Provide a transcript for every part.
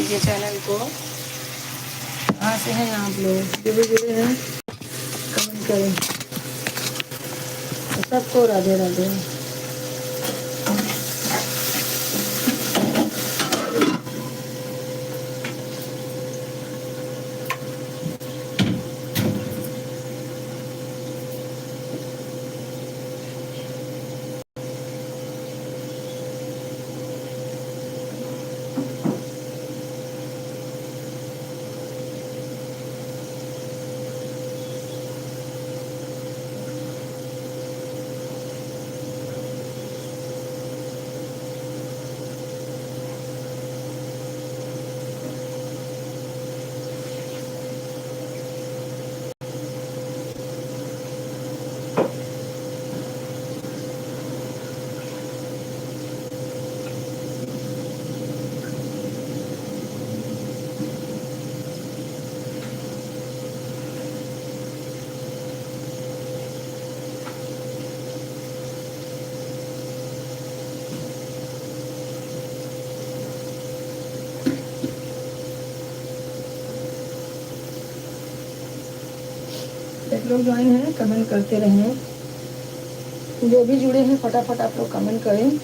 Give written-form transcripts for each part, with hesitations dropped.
लीजिए चैनल को। कहाँ से हैं आप लोग, जो भी जुड़े हैं कमेंट करें। सबको राधे राधे। एक लोग ज्वाइन हैं, कमेंट करते रहें। जो भी जुड़े हैं फटाफट आप लोग कमेंट करें।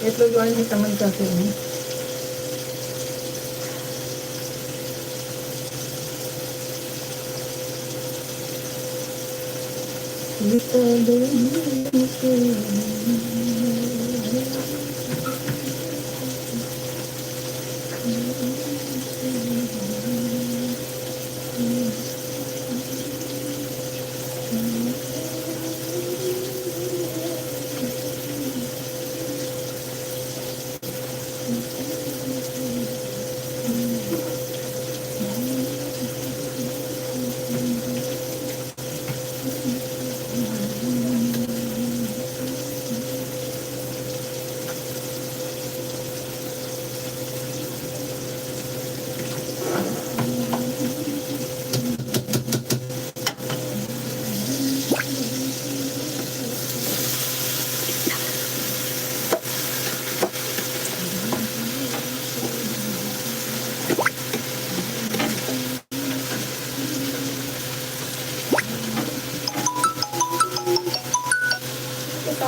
एक लोग ज्वाइन हैं, कमेंट करते रहें।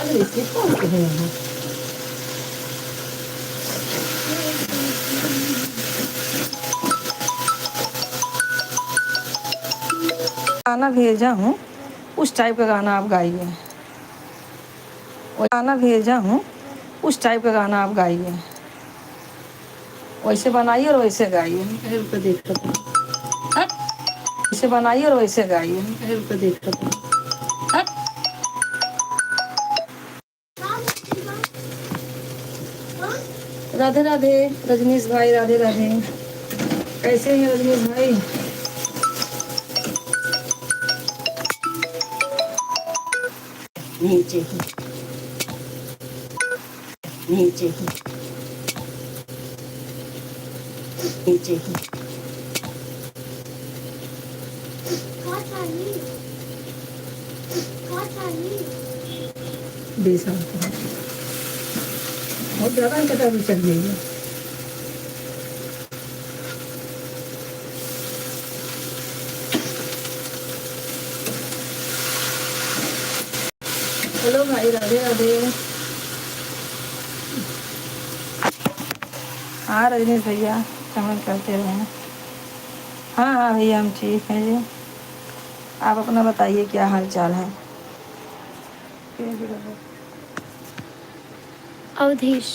बिस्किट कौन से हैं यहाँ? गाना भेजा हूँ, उस टाइप का गाना आप गाइए। गाना भेजा हूँ, उस टाइप का गाना आप गाइए। वैसे बनाइए और वैसे गाइए। वैसे बनाइए और वैसे गाइए। राधे राधे रजनीश भाई, राधे राधे। कैसे हैं रजनीश भाई? नीचे नीचे नीचे बहुत ज़्यादा कटा भी चल गई है। हेलो भाई, राधे राधे। हाँ रजनीश भैया, कमेंट करते रहे। हाँ हाँ भैया, हम ठीक हैं जी। आप अपना बताइए, क्या हाल चाल है? अवधेश।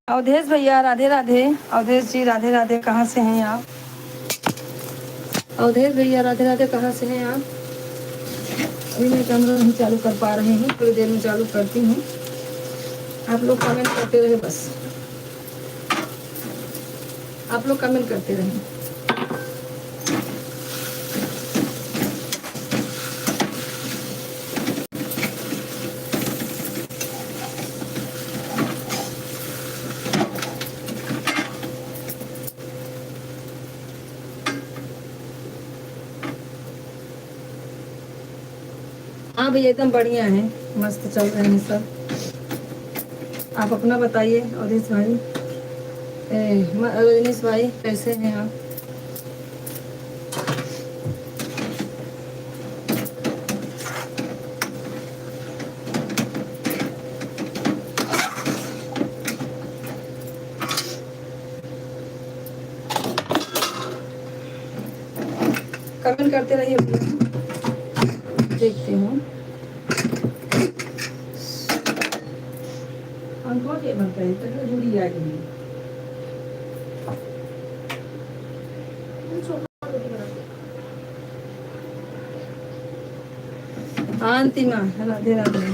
अवधेश भैया राधे राधे। अवधेश जी राधे राधे, कहाँ से हैं आप? अवधेश भैया राधे राधे, कहाँ से हैं आप? अभी मैं कैमरा नहीं चालू कर पा रही हूँ, थोड़ी देर में चालू करती हूँ। आप लोग कमेंट करते रहे, बस आप लोग कमेंट करते रहें। हाँ भैया एकदम बढ़िया है, मस्त चल रहे हैं सब। आप अपना बताइए अवधेश भाई, रजनीश भाई, कैसे हैं आप? कमेंट करते रहिए भैया, देखती हूँ। जुड़ी आ गई। अंतिमा राधे राधे।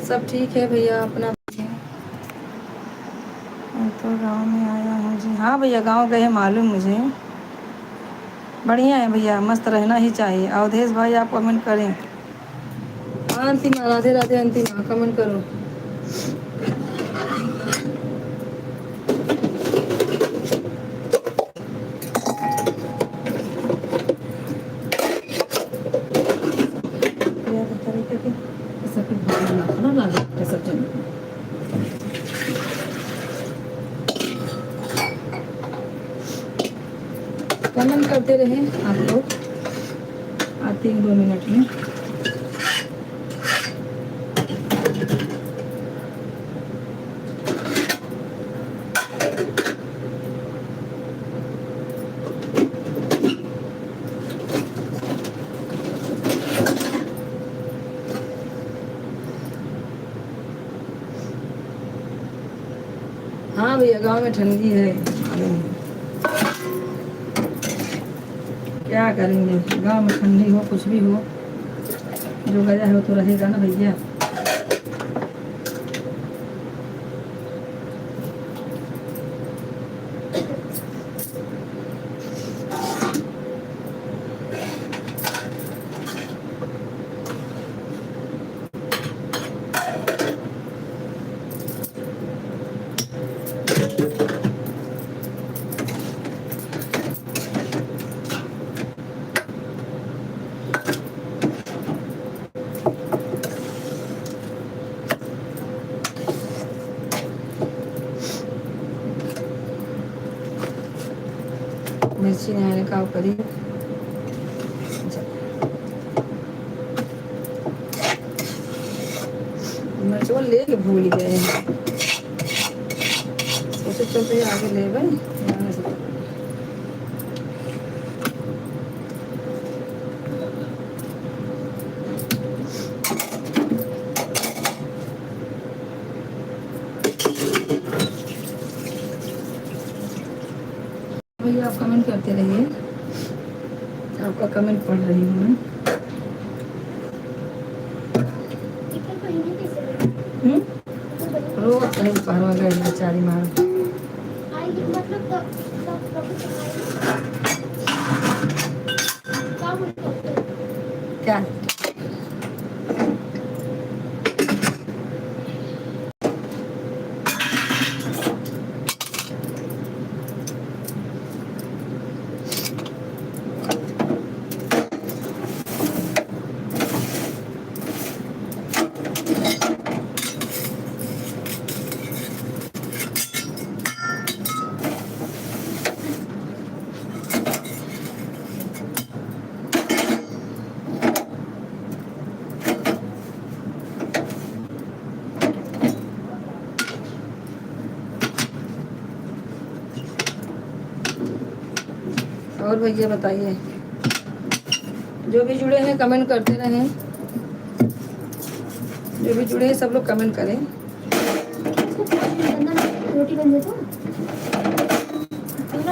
सब ठीक है भैया, अपना तो गांव में आया हूँ जी। हाँ भैया गांव गए, मालूम मुझे। बढ़िया है भैया, मस्त रहना ही चाहिए। अवधेश भाई आप कमेंट करें। हाँ अंतिमा राधे राधे, अंतिमा कमेंट करो। कमेंट करते रहे आप लोग, आते हैं 2 मिनट में। हाँ भैया गांव में ठंडी है, क्या करेंगे, गांव में ठंडी हो कुछ भी हो, जो गया है वो तो रहेगा ना भैया। मिर्ची नहाने का करीब मिर्च वो ले के भूल गए, सोचे चलते आगे ले भाई। भैया आप कमेंट करते रहिए, आपका कमेंट पढ़ रही हूँ मैं। रोज कहीं पहरवा गए बेचारी मार। क्या और भैया बताइए, जो भी जुड़े हैं कमेंट करते रहें, जो भी जुड़े हैं सब लोग कमेंट करें। रोटी बन जाए तो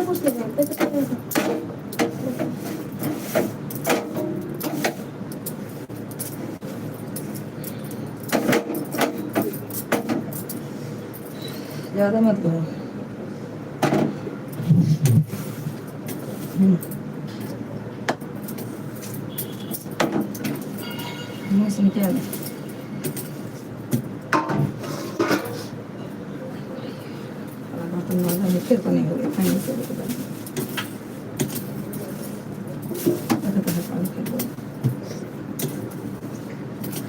पूछ ले। ज़्यादा मत करो। मौसम क्या है? फिर तो नहीं हो गया खाने से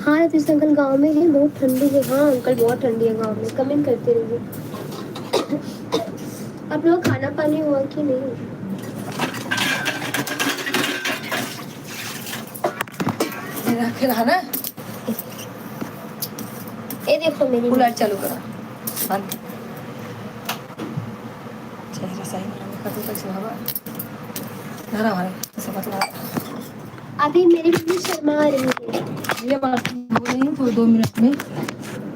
हाँ रतीश अंकल गांव में है, बहुत ठंडी है। हाँ अंकल बहुत ठंडी है गांव में, कमेंट करते रहिए। आप लोग खाना पानी हुआ कि नहीं? फिर है ना, ये देखो मेरी कूलर चालू करा बंद। चेहरा सही बनाने का तो कैसे हवा धरा हमारे ऐसे बतला। अभी मेरी भी शर्मा आ रही है। ये बात हो रही हूँ, थोड़ी 2 मिनट में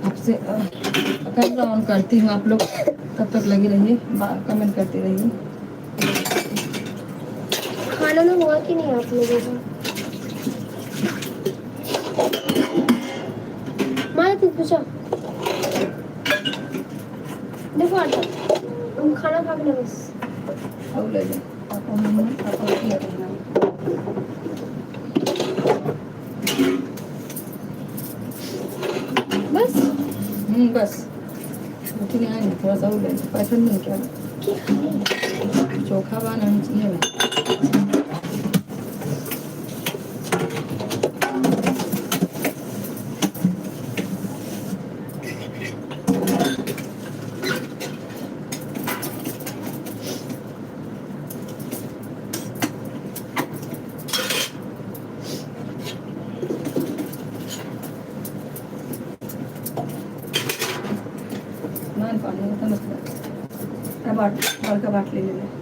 आपसे कैमरा ऑन करती हूँ। आप लोग तब तक लगे रहिए, कमेंट करते रहिए। खाना ना हुआ कि नहीं आप लोगों का? मारा तू पूछा देखो आटा खाना खा के बस और ले जाओ पापा मम्मा पापा की लेना। बस बस रोटी नहीं आएंगे, थोड़ा सा और ले लो। पैसा नहीं क्या चोखा बनाना चाहिए। नान पानी होता मस्त बाट का बाट ले ले।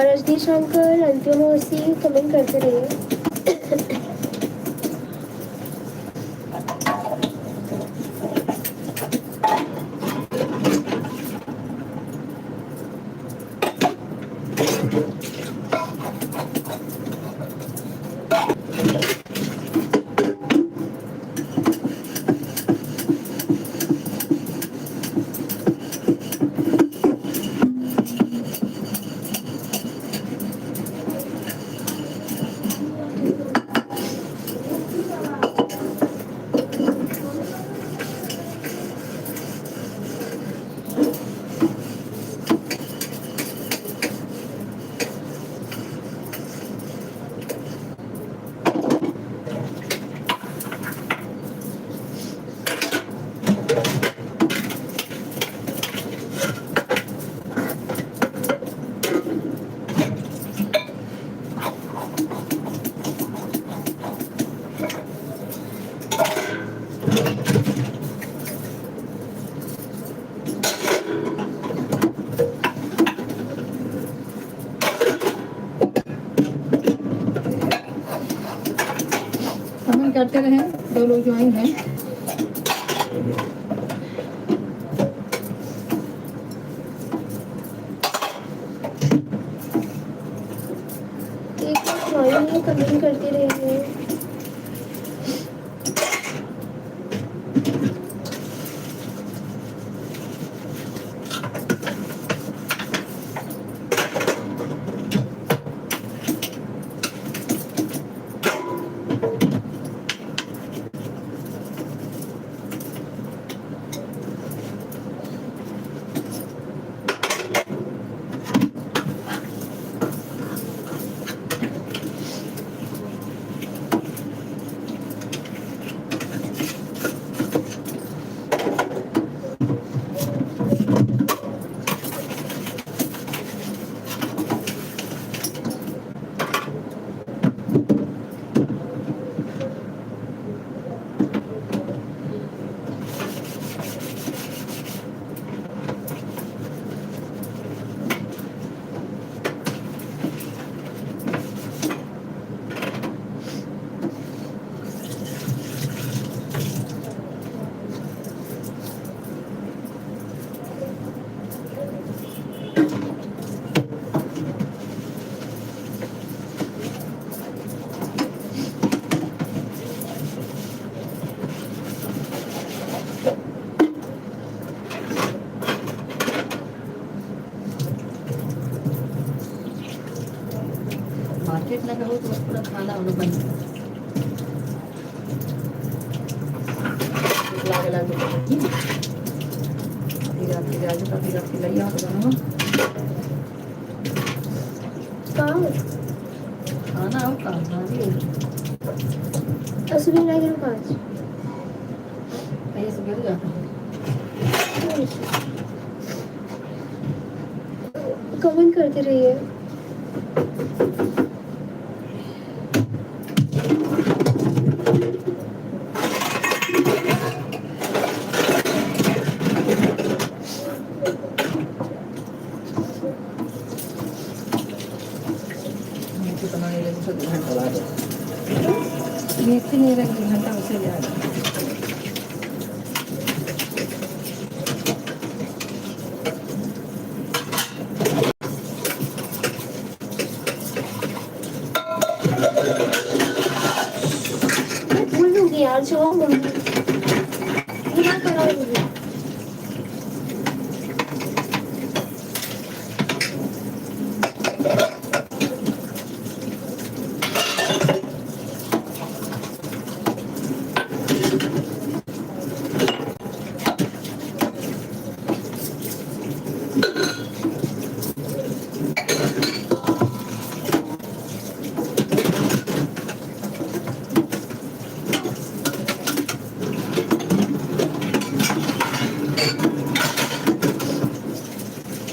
रजनीश अंकल अंतिम कमेंट करते रहिए। कमेंट करते रहें, 2 लोग ज्वाइन हैं। कमेंट करते रहिए। ना कहो तो पूरा खाना वाला बन लागे लागे फिर आज का फिर खिलाइया तो बनो कहाँ खाना हो कहाँ जी असली ना गिर पास कहीं से गिर जाता है कमेंट करते रहिए। मेथी बनाने लगे तो 2 घंटा लगा मेथी नहीं लगे 2 घंटा उसे जाएगा मैं भूल दूंगी यार जो मम्मी बिना कराऊंगी।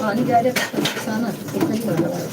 पानी ज़्यादा खाना इतना ही बड़ा है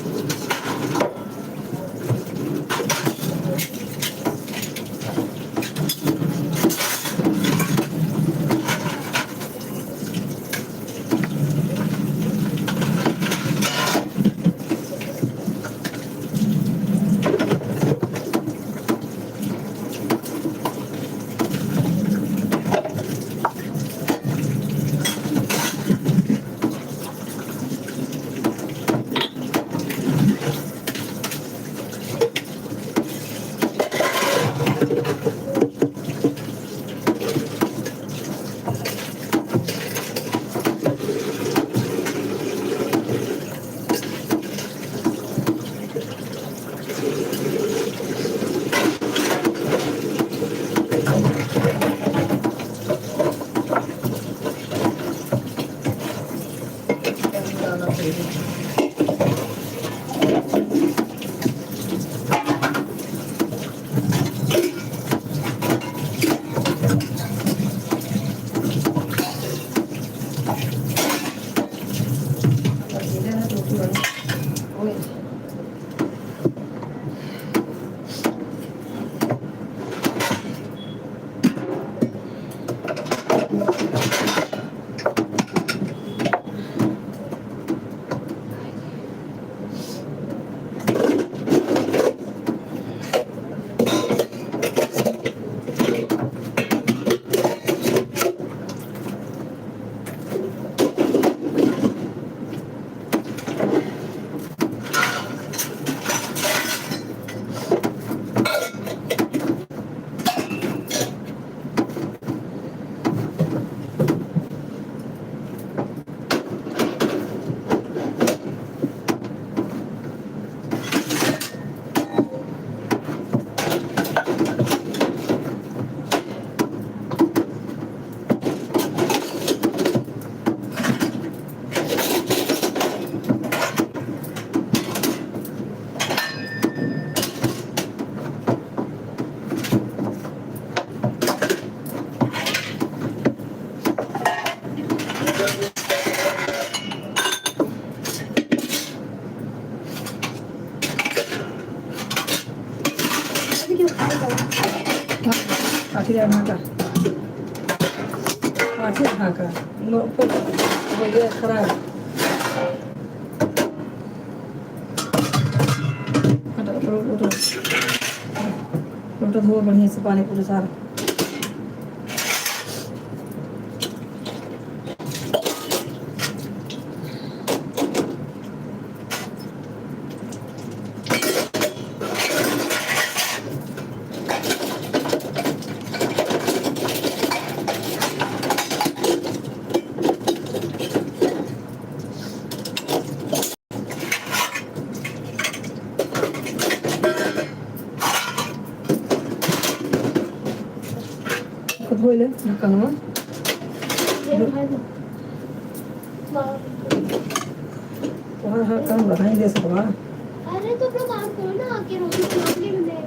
डालना चाहिए अभी क्यों खाएगा? आखिर ढाका आखिर ढाका ऊपर हो गया खराब लोटा धो बढ़िया से पानी पूरे सारा खुद हो ले ढक्कन में ये उठा दो। और हर काम लगाई दे सकवा अरे तो अपना काम करो ना, आके रोटी बना के ले।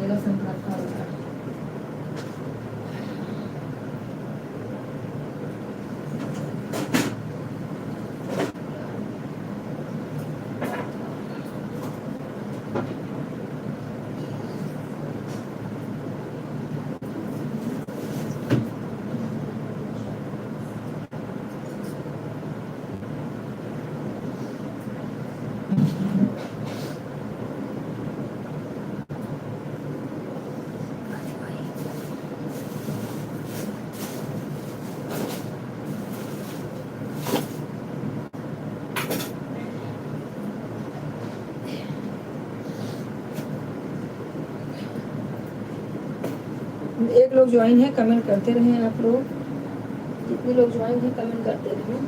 ये लहसुन का खा रहा है एक लोग ज्वाइन है कमेंट करते रहे आप लोग जितने लोग ज्वाइन है कमेंट करते रहे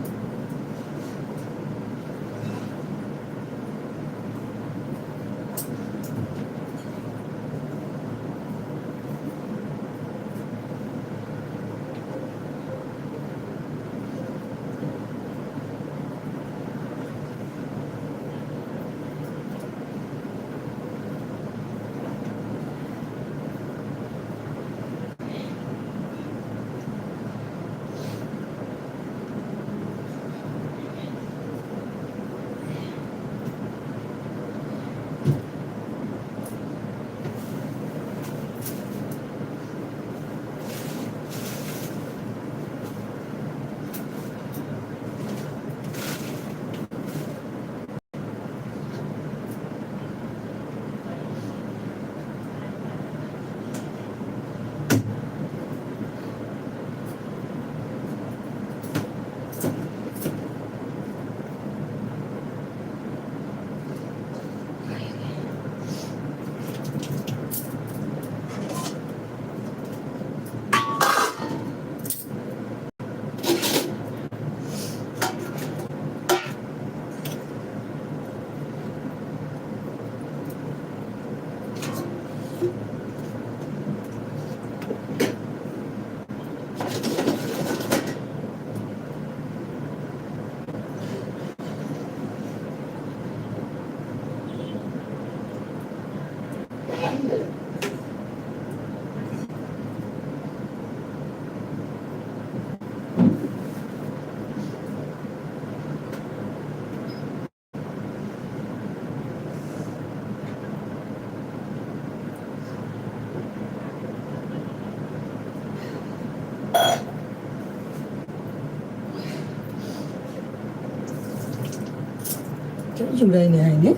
चूड़ा ही ले आएंगे।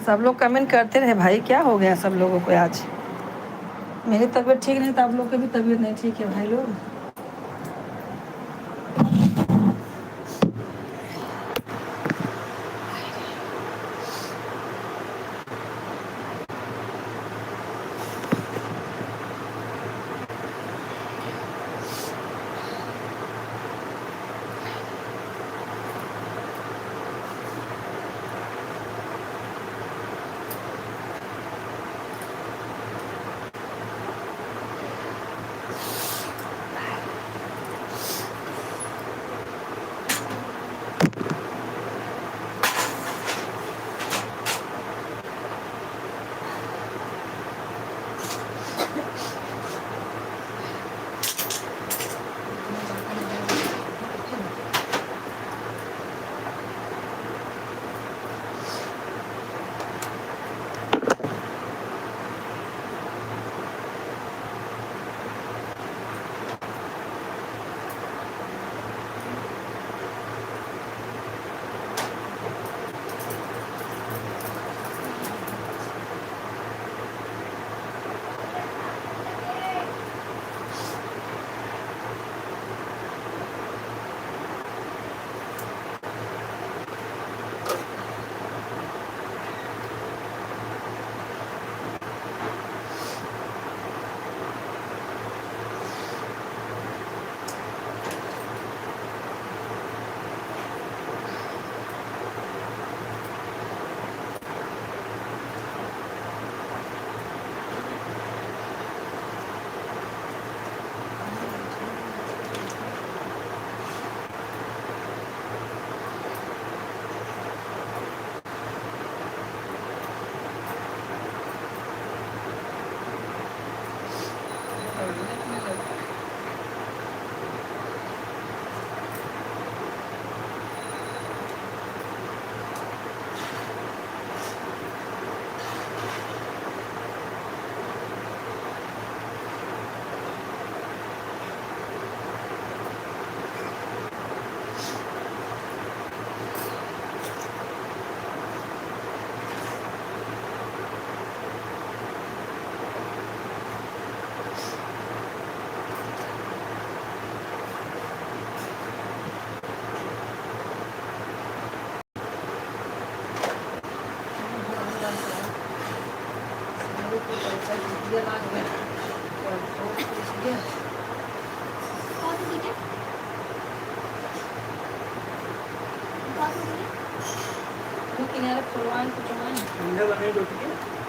सब लोग कमेंट करते रहे भाई, क्या हो गया सब लोगों को आज? मेरी तबीयत ठीक नहीं तो आप लोग की भी तबीयत नहीं ठीक है भाई लोग।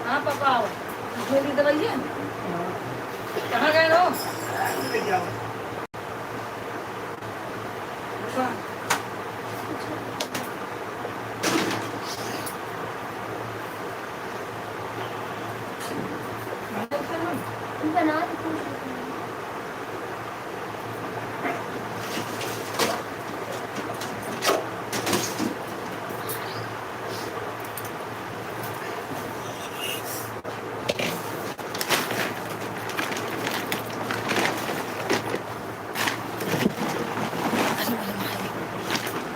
हाँ पापा आओ, मेरी दवाई है। कहाँ गए हो? बना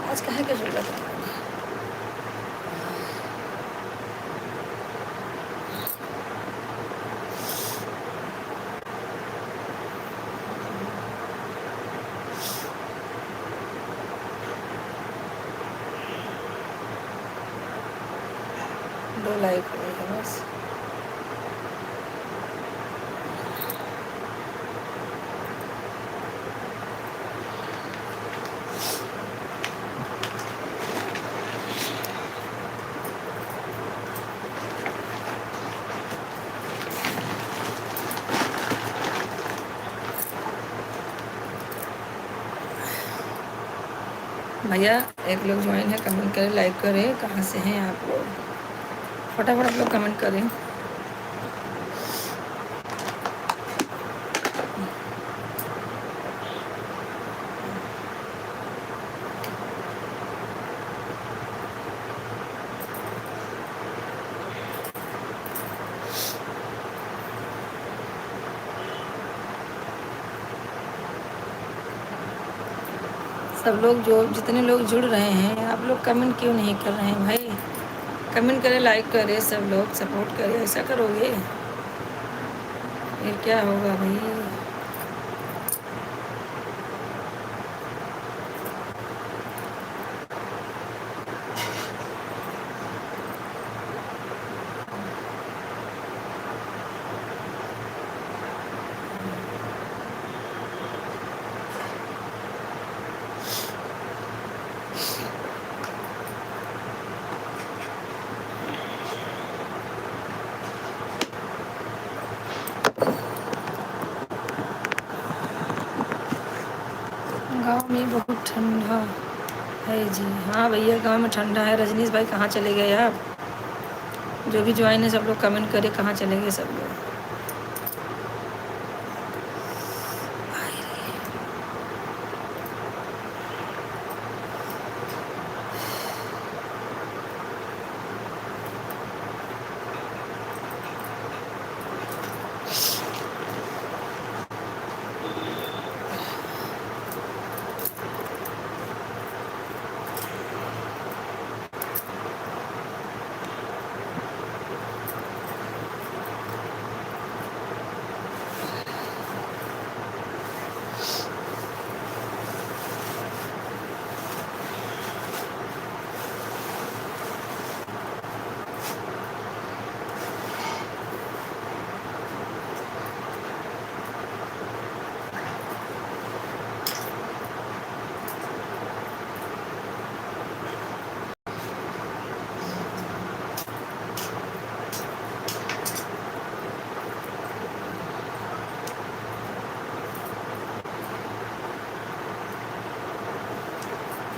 आज कहाँ के जरूरत है? दो लाइक हो गए बस। भैया एक लोग ज्वाइन है, कमेंट करें, लाइक करें। कहाँ से हैं आप लोग? फटाफट आप लोग कमेंट करें। सब लोग जो जितने लोग जुड़ रहे हैं, आप लोग कमेंट क्यों नहीं कर रहे हैं भाई? कमेंट करें, लाइक करें, सब लोग सपोर्ट करें। ऐसा करोगे फिर क्या होगा भाई? गांव में बहुत ठंडा है जी। हाँ भैया, गांव में ठंडा है। रजनीश भाई कहाँ चले गए आप? जो भी ज्वाइन है सब लोग कमेंट करें, कहाँ चले गए सब लोग?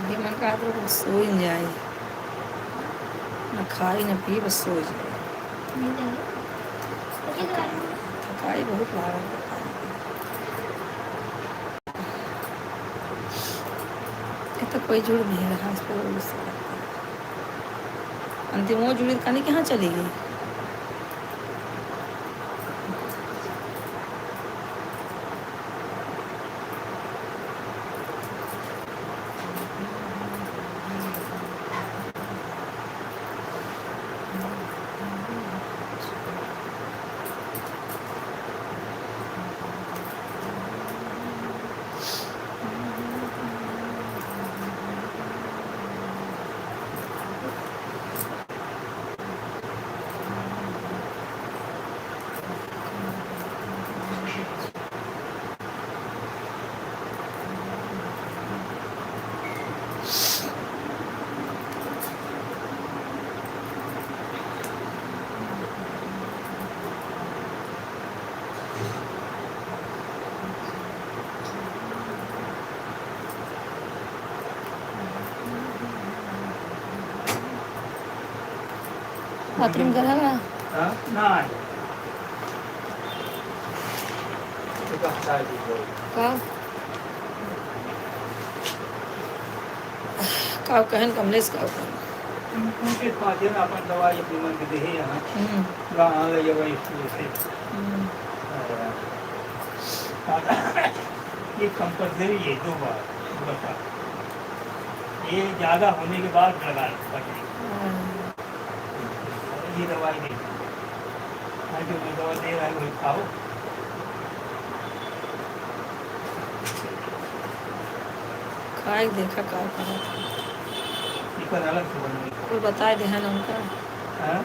ये मन का आप लोग सो ही जाए, न खाई न पी, बस सो जाए। थकाई बहुत लागल है। ये तो कोई जुड़ नहीं रहा इस पर गुस्सा करता है। अंतिम वो जुड़ी कहानी कहाँ चली गई? बाथरूम करा ना? Nein. का का कहन कमलेश का कहन। उनके माध्यम अपन दवाई अपनी मन के दे यहाँ हम्म, गाँव ले जब से हम्म, ये कंपलसरी है 2 बार बता। ये ज़्यादा होने के बाद लगा पड़ेगी ये दवाई नहीं। हाँ, जो मैं दवा दे रहा है वही खाओ। खाए देखा का करा था। इकर अलग से बनने कोई बताए दे है ना उनका। हाँ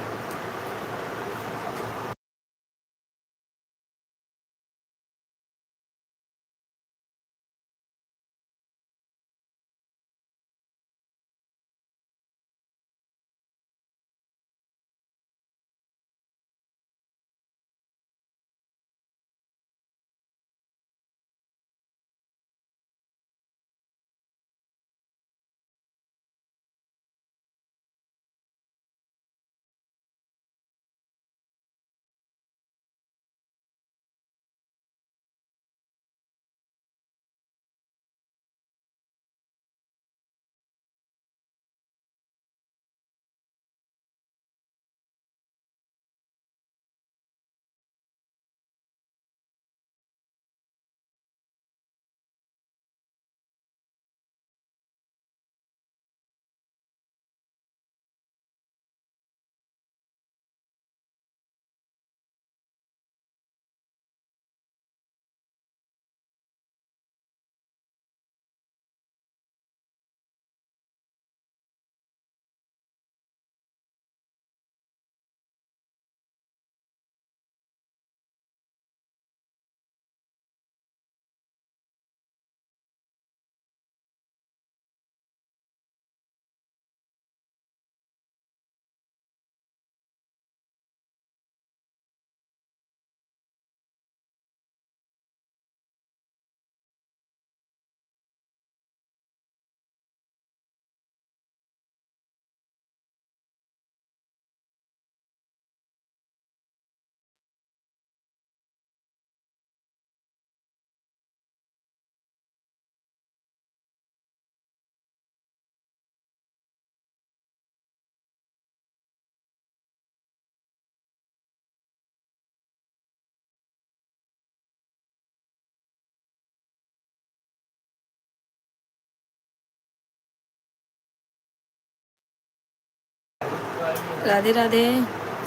राधे राधे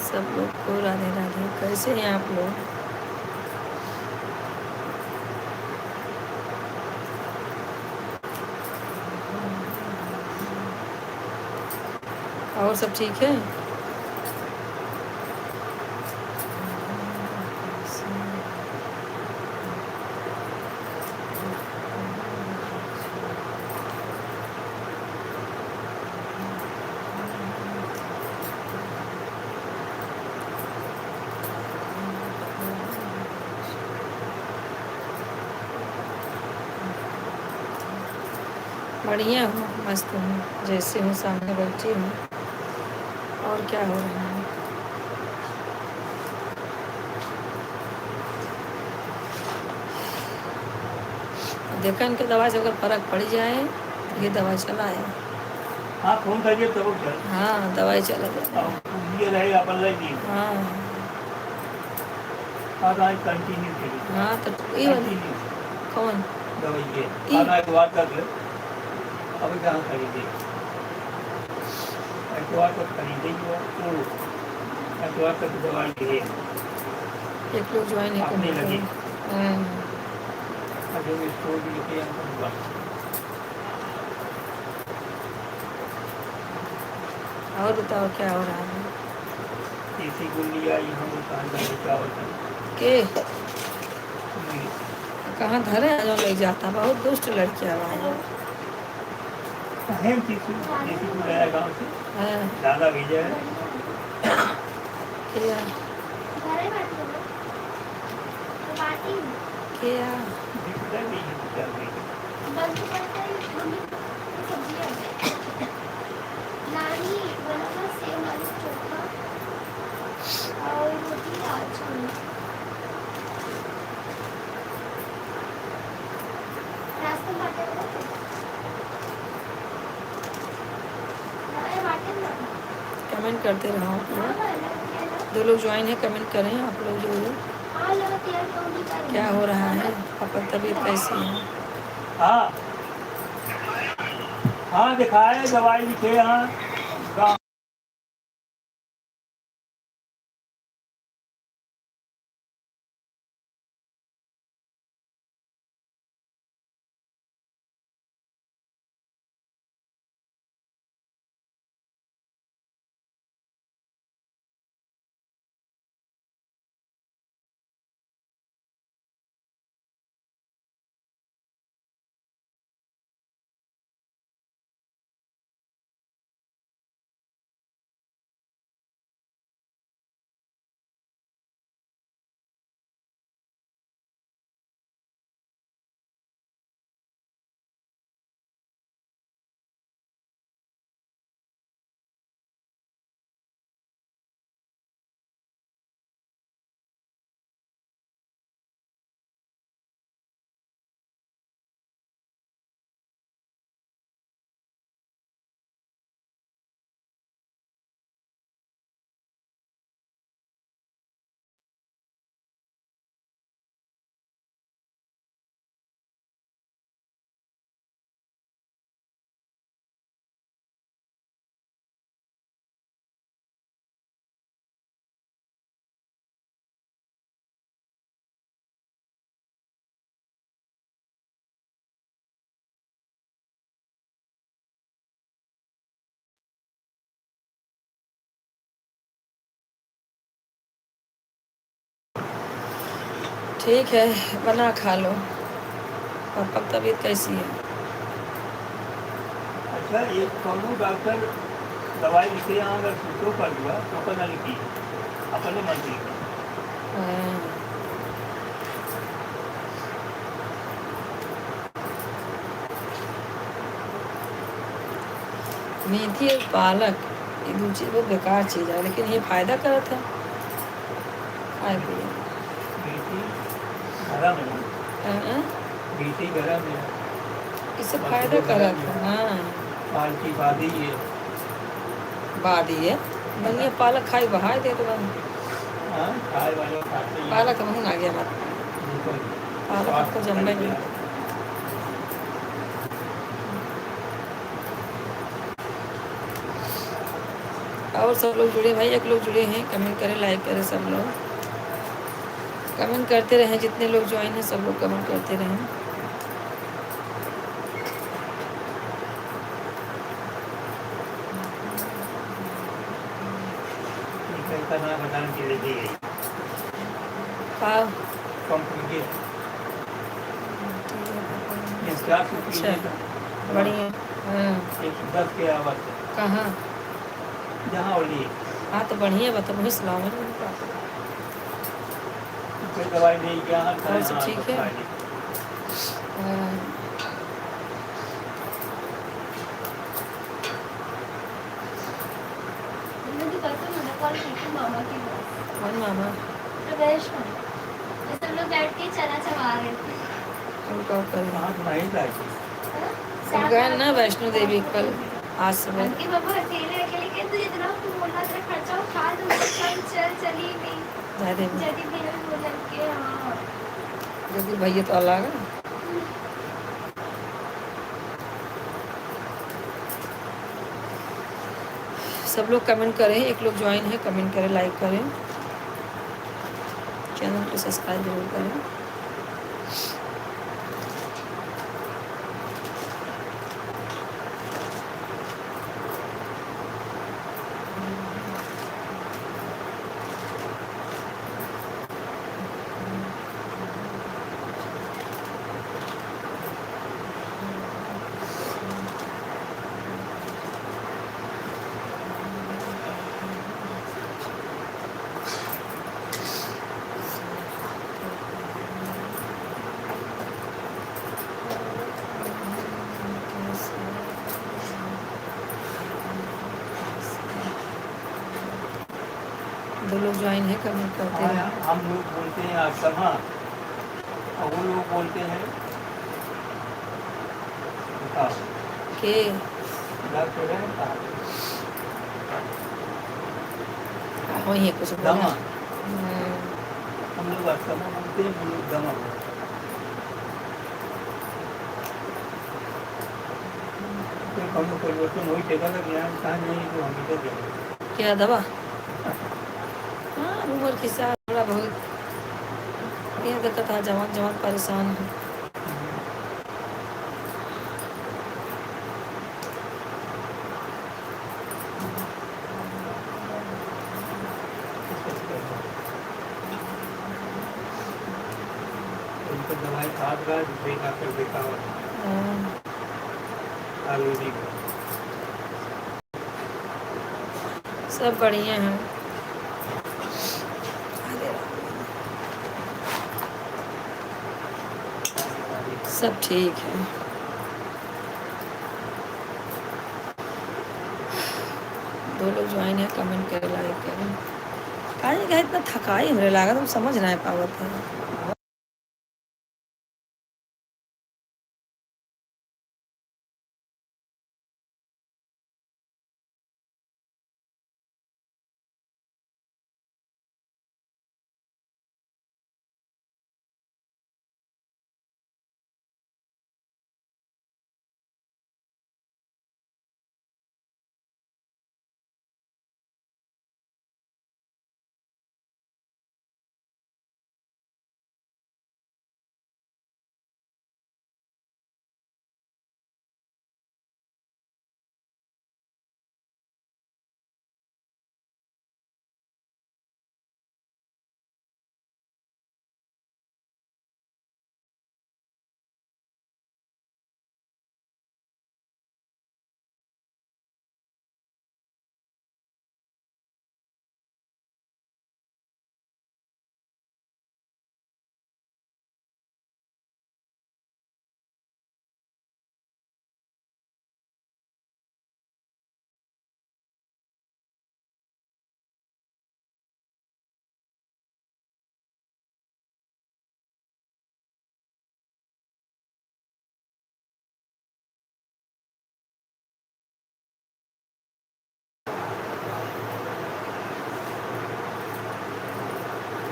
सब लोग को, राधे राधे। कैसे हैं आप लोग? और सब ठीक है? बढ़िया हूँ, मस्त हूँ, जैसे हूँ सामने बैठी हूँ। और क्या हो रहा है? देखा इनके दवा से अगर फर्क पड़ जाए तो ये दवाई चलाए। हाँ फोन करिए तो चल। हाँ दवाई चला जाए। ये रहेगा अपन लगी। हाँ हाँ कंटिन्यू करिए। हाँ तो ये वाली कौन दवाई ये खाना एक बार कर ले। अभी कहाँ खरीदे? एक बार तो खरीदे ही हो तो एक बार तक दवाई ले। एक लोग ज्वाइन है आपने लगे। हाँ। अभी मैं स्टोर भी लेके आऊँगा। और बताओ क्या हो रहा है? ऐसी गोली आई हम दुकान में क्या होता है के कहाँ धरे जो ले जाता? बहुत दुष्ट लड़कियाँ हैं। है किसी को लाया गाँव से हाँ दादा भेजा है। क्या क्या दिखता नहीं है क्या नहीं। कमेंट करते रहो आप लोग। दो लोग ज्वाइन है, कमेंट करें आप लोग जो क्या हो रहा है, आपका तबीयत कैसी है? हाँ हाँ दिखाए दवाई लिखे यहाँ गाँव। ठीक है, बना खा लो। पापा की तबीयत कैसी है? अच्छा एक कौनो डॉक्टर दवाई लिखे यहाँ अगर सूचो कर दिया तो अपना लिखी अपने मन से लिखी। हाँ। मेथी और पालक ये दो चीज़ बहुत बेकार चीज़ है, लेकिन ये फायदा करत है। खाए पिए बीटी गरम है। हाँ, बीटी गरम है। इससे फायदा करत है। हाँ पाल की बादी है। बादी है बनिया पालक खाई बहाय दे तो बन हाँ खाए वाले खाते हैं। पालक महंग आ गया मत पालक तो जम्मे नहीं। और सब लोग जुड़े, भाई एक लोग जुड़े हैं, कमेंट करें, लाइक करें, सब लोग कमेंट करते रहें, जितने लोग ज्वाइन हैं सब लोग कमेंट करते रहें। का नाम बताने के लिए दी गई हाँ कंपनी के अच्छा बढ़िया। हाँ 110 के आवाज कहाँ? जहाँ वाली हाँ तो बढ़िया बता, वही सलाम है। कोई दवाई नहीं क्या और सब ठीक है? हाँ मुझे करते मैंने कॉल की थी मामा की पास, कौन मामा? प्रवेश में सब लोग बैठ के चना चबा रहे थे। उनका करें कहाँ नहीं लाए हम गए ना वैष्णो देवी कल, आज सुबह। अंकित बाबा अकेले अकेले कहते जितना तू बोलना तेरा खर्चा उठा दूंगा, चल चली नहीं जयदेव जल्दी भैया भी बोला कि हाँ जल्दी भैया तो अलग है। सब लोग कमेंट करें, एक लोग ज्वाइन है कमेंट करें, लाइक करें, चैनल को सब्सक्राइब जरूर करें। दो लोग ज्वाइन है कमेंट करते हैं। हम लोग बोलते हैं आसमा और वो लोग बोलते हैं के डॉक्टर है वही कुछ बोला। दमा हम लोग आसमा बोलते हैं, वो लोग दमा बोलते हैं। हम लोग परिवर्तन वही जगह का ज्ञान कहाँ नहीं तो हम इधर गए क्या दवा? हाँ उम्र के साथ थोड़ा बहुत यह दिक्कत है, जवान जवान परेशान है। उनको दवाई खाद रहा है डॉक्टर देखा हुआ हाँ, आयुर्वेदिक सब बढ़िया हैं। सब ठीक है। दो लोग ज्वाइन है कमेंट करें, लाइक करें। काहे का इतना थकाई हमरे लागत, हम समझ नहीं पावत है।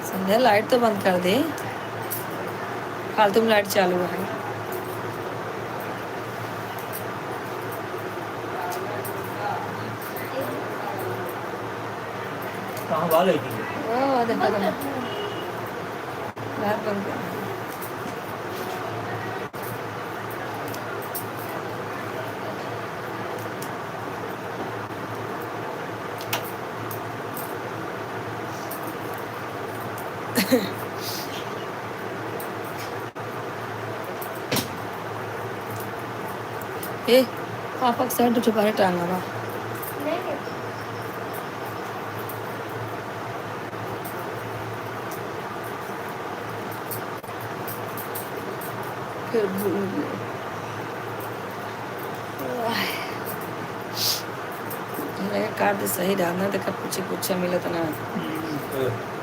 संध्या लाइट तो बंद कर दे, फालतू में लाइट चालू है। कहाँ वाले की ओ देखो तुम घर पर क्या ए पापा का शर्ट छुपा टांगा हुआ नहीं फिर भूल गए लगे कार्ड सही डालना देखा पूछे पूछे मिले तो ना गए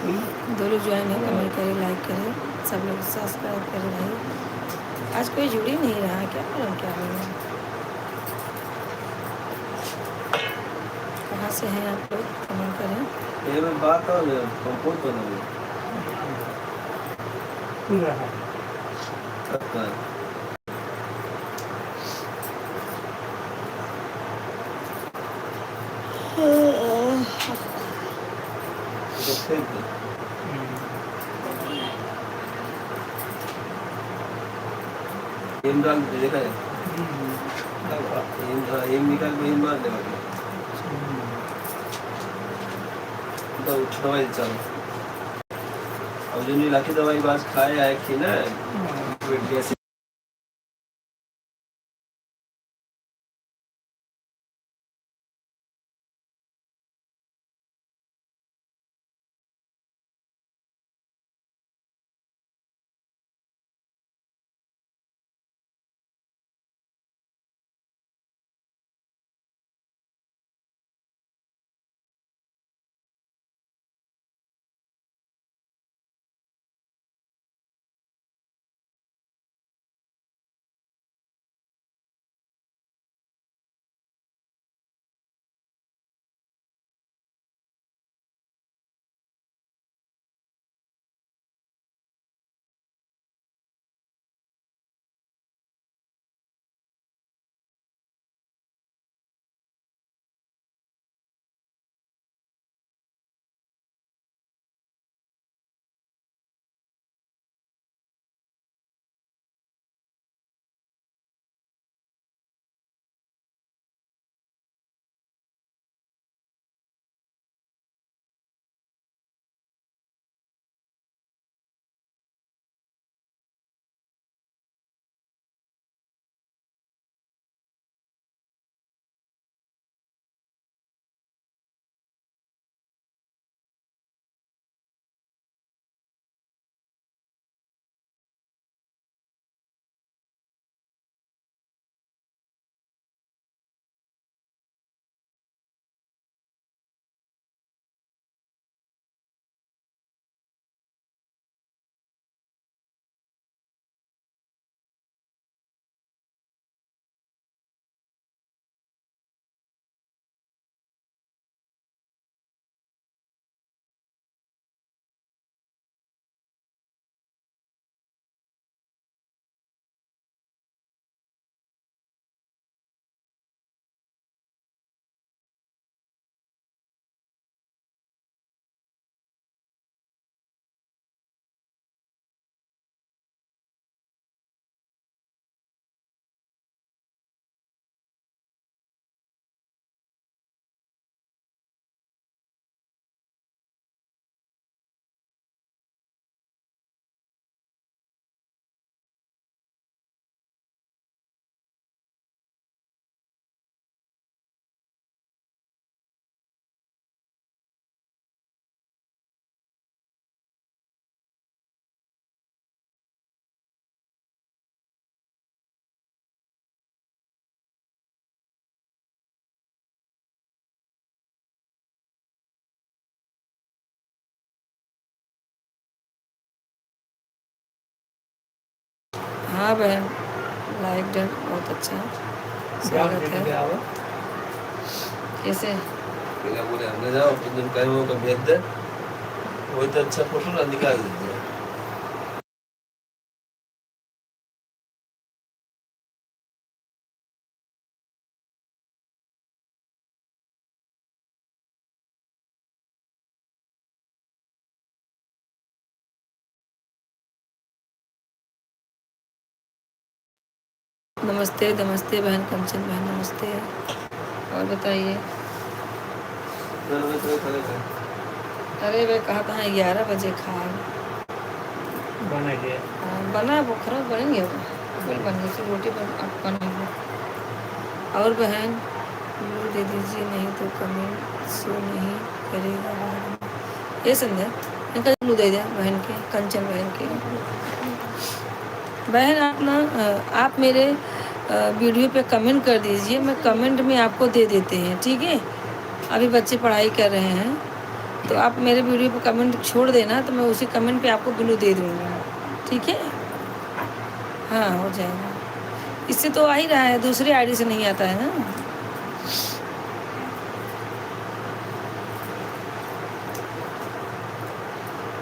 दो लोग ज्वाइन है, कमेंट करें, लाइक करें, सब लोग सब्सक्राइब करें भाई। आज कोई जुड़ ही नहीं रहा है, क्या करें, क्या करें। कहाँ से हैं आप लोग, कमेंट करें। ये मैं बात और कंपोज बनाऊंगा खुल रहा है। सबका तो फिर इमरान देखा है एम निकाल के मार दे वाली तो दवाई चलो और जो नीलाकी दवाई बाज खाए आए थी ना वेट गैस हाँ बहन, लाइक डन, बहुत अच्छा, स्वागत है। कैसे क्या बोले हमने जाओ कुछ दिन कहीं वो का भेज दे वही तो अच्छा फोटो ना निकाल देते नमस्ते, नमस्ते बहन कंचन बहन, नमस्ते। और बताइए। अरे वे कहा था 11 बजे खा बना गया। बना बुखरा बनेंगे, बिल बन गई, रोटी बनेंगे। और बहन ब्लू दे दीजिए, नहीं तो कमेंट शो नहीं करेगा बाद में। ये संध्या इनका ब्लू दे दिया बहन के, कंचन बहन के। बहन आप ना आप मेरे वीडियो पे कमेंट कर दीजिए, मैं कमेंट में आपको दे देते हैं, ठीक है। अभी बच्चे पढ़ाई कर रहे हैं तो आप मेरे वीडियो पे कमेंट छोड़ देना, तो मैं उसी कमेंट पे आपको ब्लू दे दूँगी, ठीक है? हाँ, हो जाएगा। इससे तो आ ही रहा है, दूसरी आईडी से नहीं आता है ना।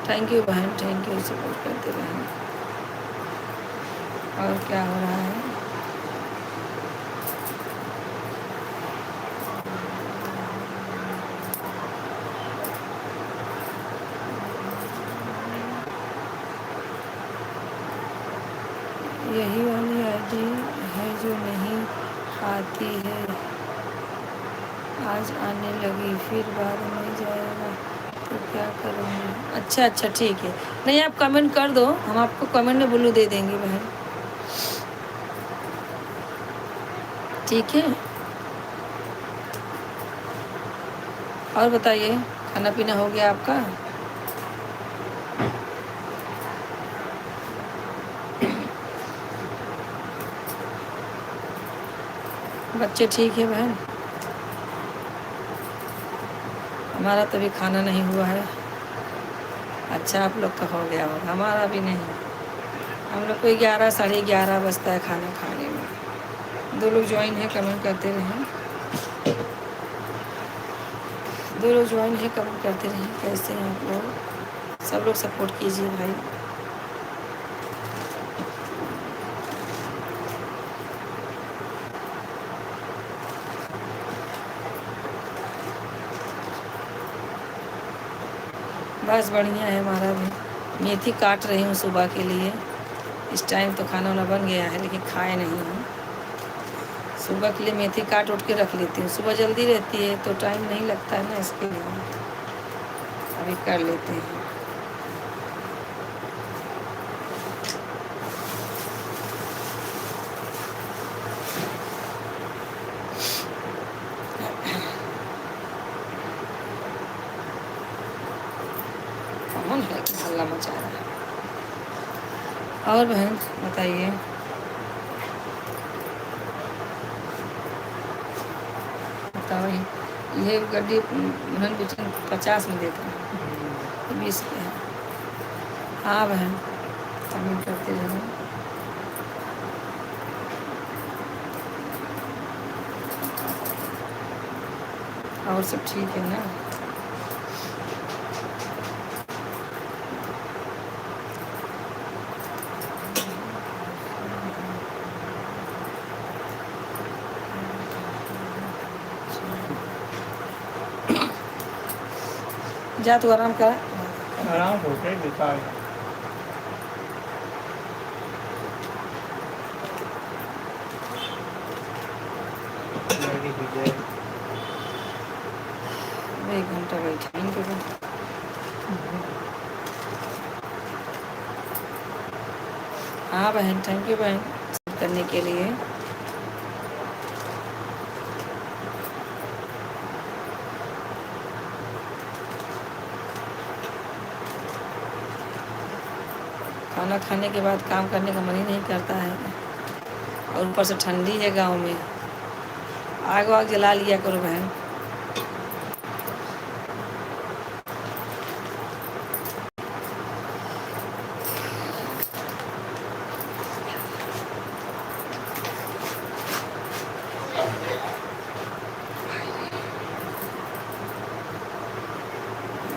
थैंक यू बहन, थैंक यू, सपोर्ट करते रहें। और क्या हो रहा है? यही वाली आईडी है जो नहीं आती है, आज आने लगी, फिर बाद में जाएगा, तो क्या करूँगी? अच्छा अच्छा, ठीक है। नहीं, आप कमेंट कर दो, हम आपको कमेंट में ब्लू दे देंगे बहन, ठीक है? और बताइए, खाना पीना हो गया आपका? बच्चे ठीक है बहन? हमारा तो अभी खाना नहीं हुआ है। अच्छा, आप लोग का हो गया होगा, हमारा भी नहीं। हम लोग को 11 साढ़े 11 बजता है खाना खाने में। 2 लोग ज्वाइन है, कमेंट करते रहें। 2 लोग ज्वाइन है, कमेंट करते रहें। कैसे हैं आप लोग? सब लोग सपोर्ट कीजिए भाई। बस बढ़िया है हमारा भी। मेथी काट रही हूँ सुबह के लिए। इस टाइम तो खाना वाना बन गया है, लेकिन खाए नहीं हैं। सुबह के लिए मेथी काट उठ के रख लेती हूँ। सुबह जल्दी रहती है तो टाइम नहीं लगता है ना, इसके लिए अभी कर लेते हैं। कौन है कि हल्ला मचा रहा है? और बहन बताइए। बताओ, ये गड्डी बहन 50 में देता है, 20 के है। हाँ बहन, कमेंट करते रहना। और सब ठीक है ना? जा तू आराम कर। आराम होते बेकार है। लगी हुई है। 1 घंटा बैठेंगे बहन। हाँ बहन, थैंक यू बहन करने के लिए। खाना खाने के बाद काम करने का मन ही नहीं करता है, और ऊपर से ठंडी है गांव में। आग वाग जला लिया करो बहन।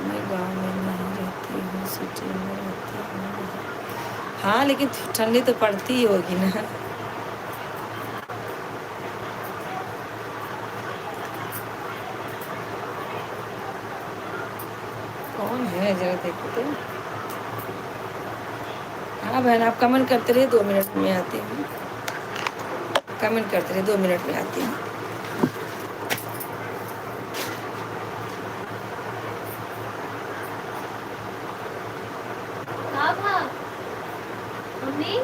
मैं गांव में नहीं रहती हूँ, सिटी में रहती हूँ। हाँ, लेकिन ठंडी तो पड़ती ही होगी ना। कौन है जरा देखो तो। हाँ बहन, आप कमेंट करते रहिए, 2 मिनट में आती हूँ। कमेंट करते रहिए, 2 मिनट में आती हूँ। हाँ मम्मी,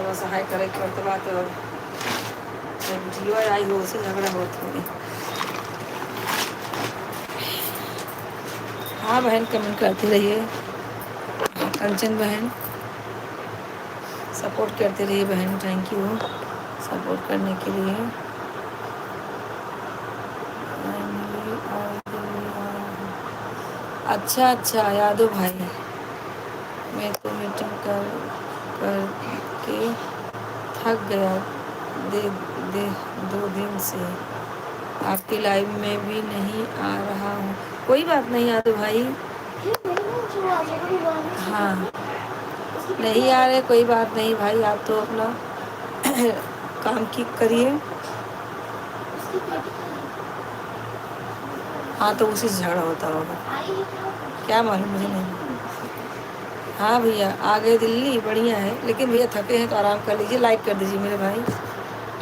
थोड़ा सा हाई करे के और बात और जियो आई हो उससे झगड़ा हो थोड़ी। हाँ बहन कमेंट करती रहिए, कंचन बहन सपोर्ट करते रहिए बहन, थैंक यू सपोर्ट करने के लिए। अच्छा अच्छा यादव भाई, मैं तो मीटिंग कर के थक गया दे 2 दिन से, आपकी लाइव में भी नहीं आ रहा हूँ। कोई बात नहीं यादव भाई, हाँ नहीं आ रहे कोई बात नहीं भाई, आप तो अपना काम की करिए। हाँ तो उसी से झगड़ा होता होगा, क्या मालूम मुझे नहीं। हाँ भैया आ गए दिल्ली, बढ़िया है, लेकिन भैया थके हैं तो आराम कर लीजिए। लाइक कर दीजिए मेरे भाई,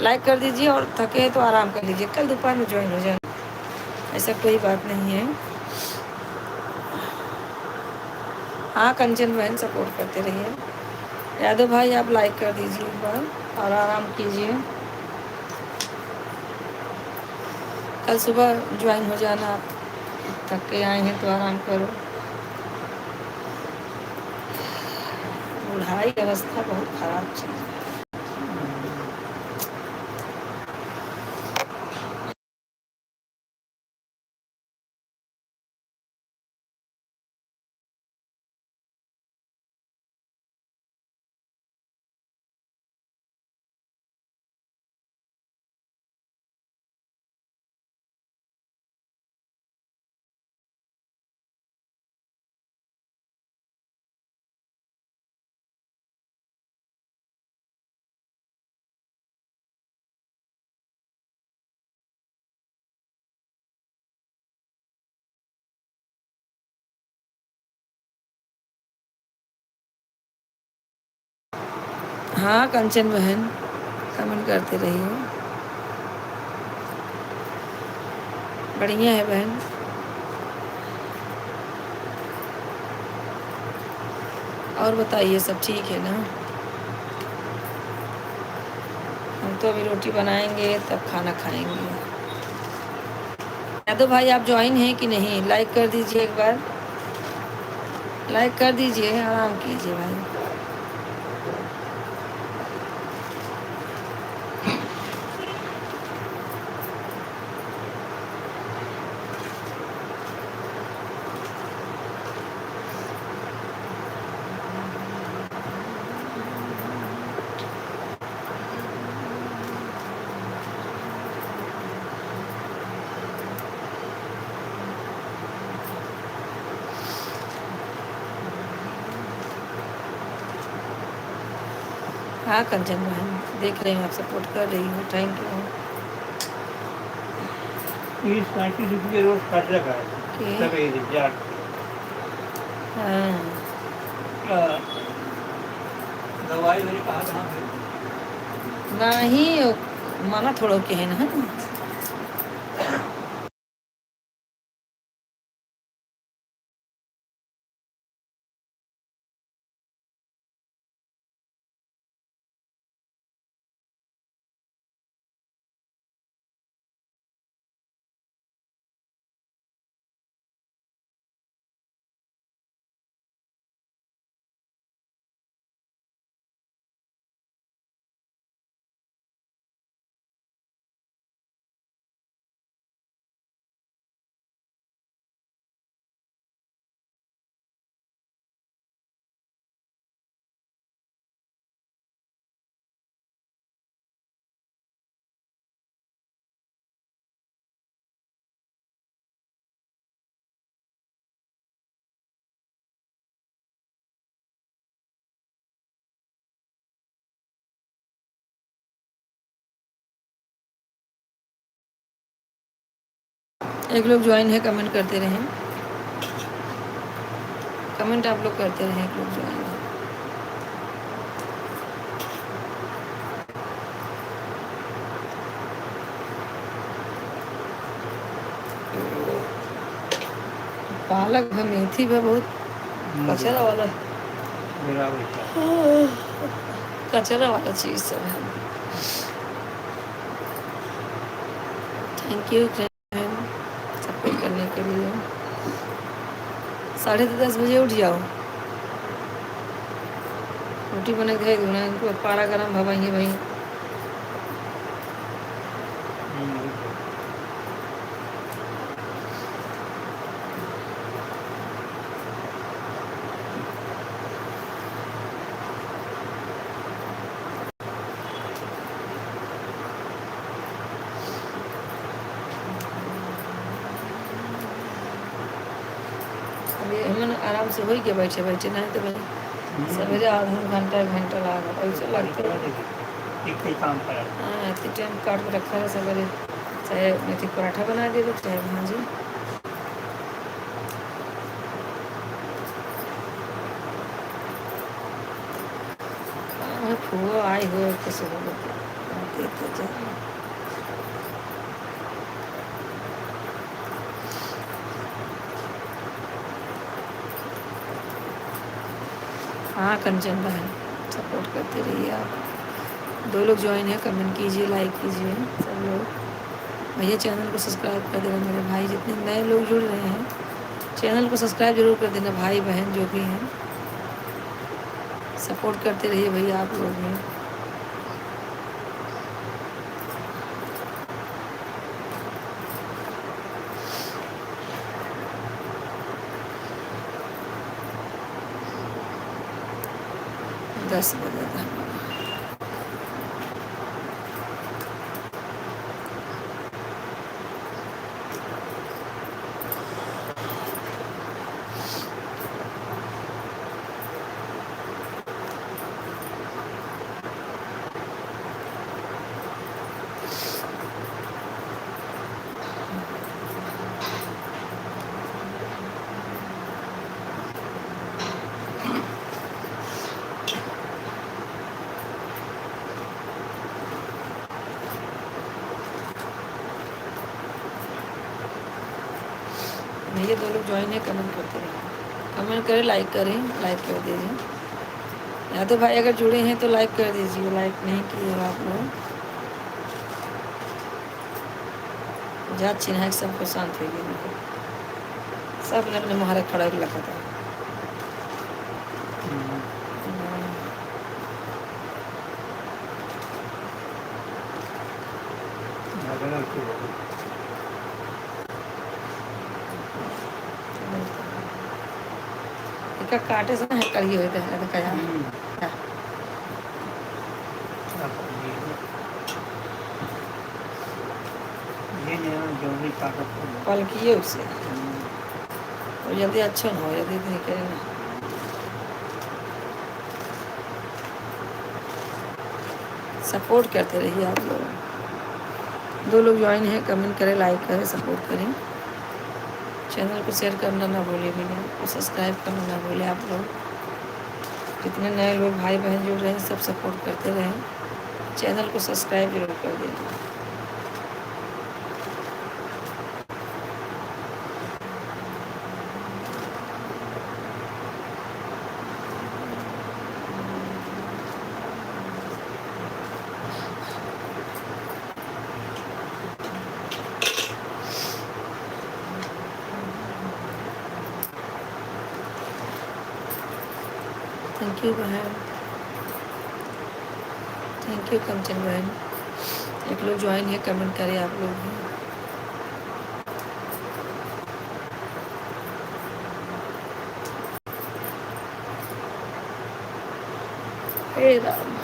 लाइक कर दीजिए, और थके हैं तो आराम कर लीजिए, कल दोपहर में ज्वाइन हो जाए, ऐसा कोई बात नहीं है। हाँ कंचन बहन सपोर्ट करते रहिए। यादव भाई आप लाइक कर दीजिए एक बार और आराम कीजिए, कल सुबह ज्वाइन हो जाना। आप थक के आए हैं तो आराम करो। बुढ़ाई की अवस्था बहुत खराब चीज़ है। हाँ कंचन बहन कमेंट करते रहिए, बढ़िया है बहन। और बताइए सब ठीक है ना? हम तो अभी रोटी बनाएंगे तब खाना खाएंगे। यादव भाई आप ज्वाइन हैं कि नहीं? लाइक कर दीजिए एक बार, लाइक कर दीजिए, आराम कीजिए भाई। हाँ कंचन बहन देख रही हूँ, आप सपोर्ट कर रही हूँ, थैंक यू। 30-35 रुपये रोज खर्च रखा है कि सवेरे जाट हाँ दवाई मैंने कहा कहाँ पे नहीं माना थोड़ा के है ना। एक लोग ज्वाइन है, कमेंट करते रहें, कमेंट आप लोग करते रहें, एक लोग ज्वाइन है। पालक है, मेथी है, बहुत कचरा वाला। मेरा वैसा कचरा वाला चीज़ सब है। थैंक यू फ्रेंड सपोर्ट करने के लिए। 10:30 बजे उठ जाओ, रोटी बना के दे दो ना इनको, पारा गरम भवाएंगे भाई। अभी हम आराम से होई के बैठे बैठे नहीं तो भाई सवेरे आधा घंटा 1 घंटा लगा पैसे लगते हैं। एक ही काम करा। हाँ इतनी टाइम काट के रखा है सवेरे, चाहे मेथी पराठा बना दे दो चाहे भाजी। हाँ फुआ आई हो कैसे हो देखते जाए। हाँ कंचन बहन सपोर्ट करते रहिए आप। 2 लोग ज्वाइन है, कमेंट कीजिए, लाइक कीजिए सब लोग। भैया चैनल को सब्सक्राइब कर देना मेरे भाई, जितने नए लोग जुड़ रहे हैं चैनल को सब्सक्राइब जरूर कर देना, भाई बहन जो भी हैं सपोर्ट करते रहिए भैया आप लोग भी। दस बजे तक भैया 2 लोग ज्वाइन है, कमेंट करते रहिए, कमेंट करें लाइक करें, लाइक कर दीजिए। या तो भाई अगर जुड़े हैं तो लाइक कर दीजिए, लाइक नहीं किए हो आप लोग जात चिन्ह सबको शांत हो गई, सब ने अपने मुहारत खड़ा कर रखा था। इसका काटे से ना कड़ी हुई थे तो क्या कॉल किए उससे और जल्दी अच्छा ना हो, जल्दी नहीं करें। सपोर्ट करते रहिए आप लोग। 2 लोग ज्वाइन हैं, कमेंट करें, लाइक करें, सपोर्ट करें। चैनल को शेयर करना ना भूलिए, वीडियो को सब्सक्राइब करना ना भूलिए आप लोग। जितने नए लोग भाई बहन जुड़ रहे हैं सब सपोर्ट करते रहें, चैनल को सब्सक्राइब जरूर कर देना। थैंक यू बहन, थैंक यू कंचन बहन। 1 लोग ज्वाइन है, कमेंट करें आप लोग भी। हे राम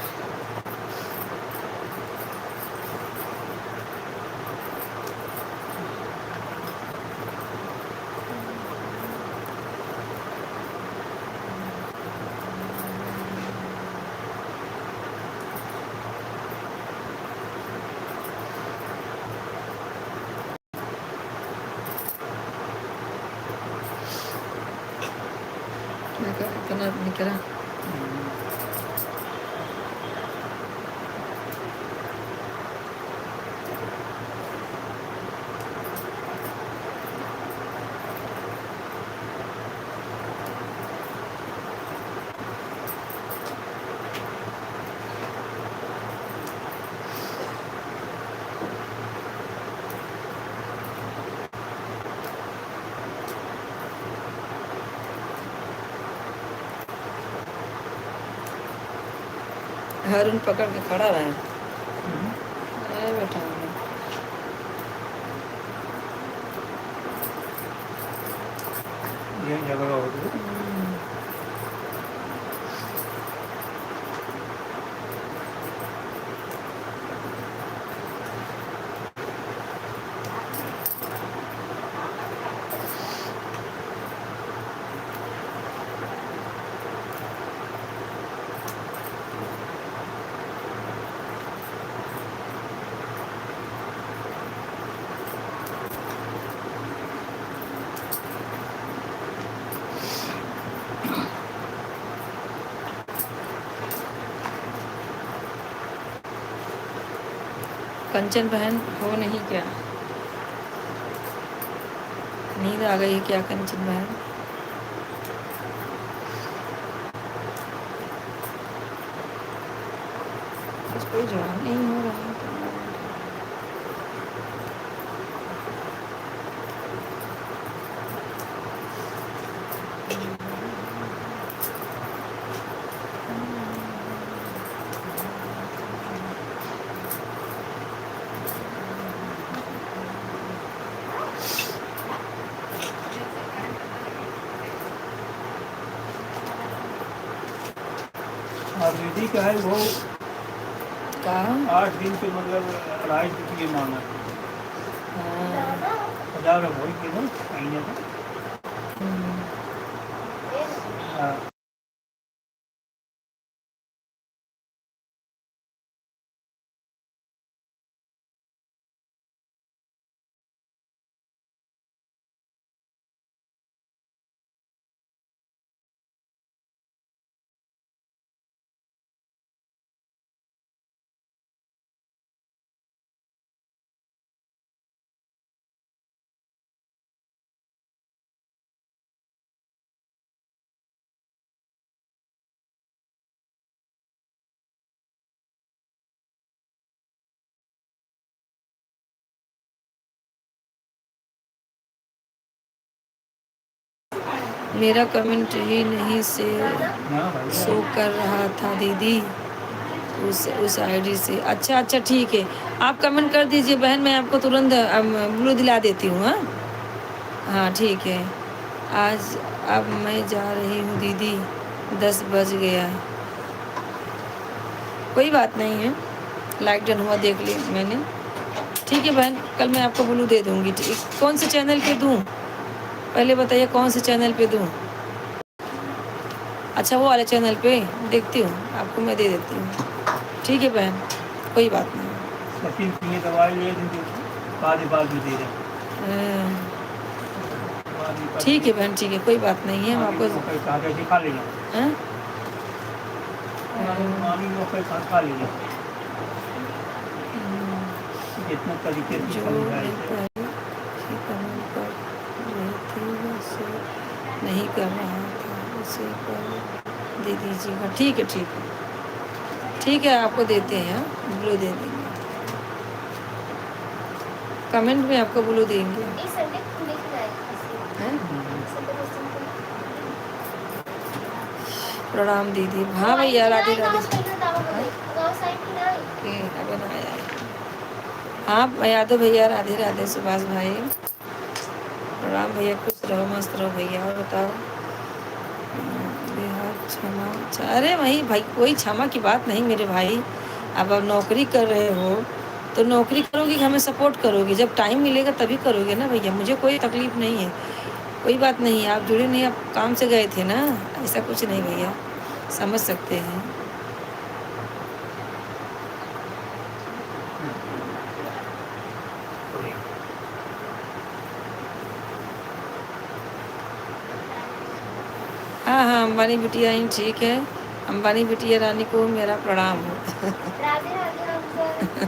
इतना निकला। हरुण पकड़ के खड़ा रहे। अरे बेटा ये झगड़ा हो गया। कंचन बहन हो नहीं क्या? नींद आ गई है क्या कंचन बहन? कुछ कोई जवाब नहीं हो रहा है। और दीदी का है वो कहा 8 दिन पे मतलब 2.5 मांगा। हाँ। 1000 हो के ना महीने का। हाँ। मेरा कमेंट ही नहीं से हाँ भाई शो कर रहा था दीदी उस आईडी से। अच्छा अच्छा ठीक है, आप कमेंट कर दीजिए बहन, मैं आपको तुरंत ब्लू दिला देती हूँ। हाँ हाँ ठीक है। आज अब मैं जा रही हूँ दीदी, 10 बज गया। कोई बात नहीं है, लाइक डन हुआ देख ली मैंने। ठीक है बहन, कल मैं आपको ब्लू दे दूँगी। ठीक, कौन से चैनल पे दूँ पहले बताइए, कौन से चैनल पे दूँ? अच्छा वो वाले चैनल पे देखती हूँ, आपको मैं दे देती हूँ। ठीक है बहन, कोई बात नहीं। सचिन सिंह ने दवाई लिए थे बाद में दे रहे। ठीक है बहन, ठीक है, कोई बात नहीं है। हम आपको खा लेना। हाँ? खा लेना जितना तरीके से जो समझाए मैं थे। पहले ही कमेंट कर रही थी वैसे नहीं कर रहा था, उसे कर दे दीजिएगा। ठीक है ठीक है ठीक है, आपको देते हैं। हाँ ब्लू दे देंगे, कमेंट में आपको ब्लू देंगे। हैं? प्रणाम दीदी। हाँ भैया, राधे राधे। अबे ना आया है। हाँ यादव भैया, राधे राधे। सुभाष भाई प्रणाम भैया, खुश रहो मस्त रहो भैया। और बताओ बिहार क्षमा। अच्छा, अरे वही भाई, कोई क्षमा की बात नहीं मेरे भाई। अब आप नौकरी कर रहे हो तो नौकरी करोगे कि हमें सपोर्ट करोगे? जब टाइम मिलेगा तभी करोगे ना भैया, मुझे कोई तकलीफ नहीं है। कोई बात नहीं, आप जुड़े नहीं, आप काम से गए थे ना, ऐसा कुछ नहीं भैया, समझ सकते हैं। हाँ हाँ अंबानी बिटिया ही ठीक है। अंबानी बिटिया रानी को मेरा प्रणाम हो। राधे राधे अंकल।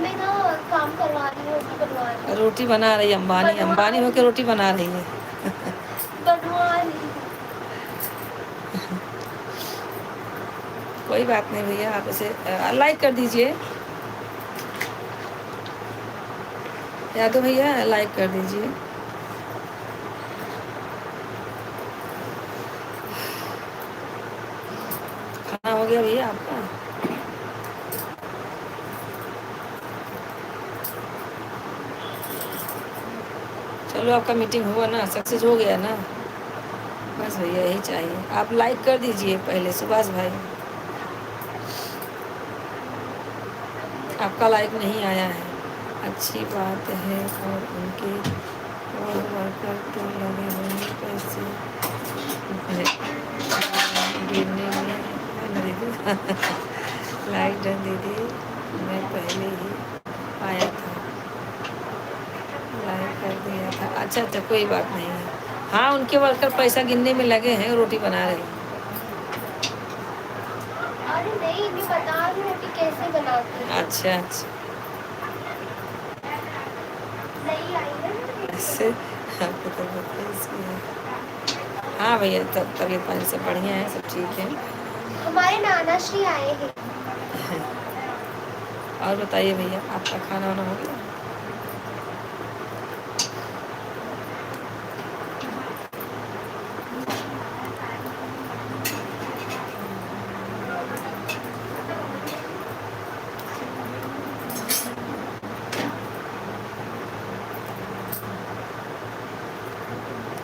मैं ना काम करवा रही हूँ, रोटी बनवा रही हूँ। रोटी बना रही है अंबानी, अंबानी होकर रोटी बना रही है। बनवा रही हूँ। कोई बात नहीं भैया, आप इसे लाइक कर दीजिए। यादव भैया लाइक कर दीजिए। खाना हो गया भैया आपका? चलो आपका मीटिंग हुआ ना, सक्सेस हो गया ना, बस भैया यही चाहिए। आप लाइक कर दीजिए पहले सुभाष भाई, आपका लाइक नहीं आया है, अच्छी बात है। और उनके और वर्कर तो लगे होंगे पैसे गिरने में, है ना दीदी? लाइक डन दीदी, मैं पहले ही आया था, लाइक कर दिया था। अच्छा अच्छा, कोई बात नहीं है। हाँ, उनके वर्कर पैसा गिनने में लगे हैं, रोटी बना रहे हैं। अरे नहीं, मैं बता रही हूँ रोटी कैसे बनाते हैं। अच्छा अच्छा, नहीं आई ना ऐसे आपको तो कैसी है? हाँ भैया, तब तबीयत पानी सब बढ़िया है, सब ठीक है। हमारे नाना श्री आए हैं। और बताइए भैया, आपका खाना वाना हो गया?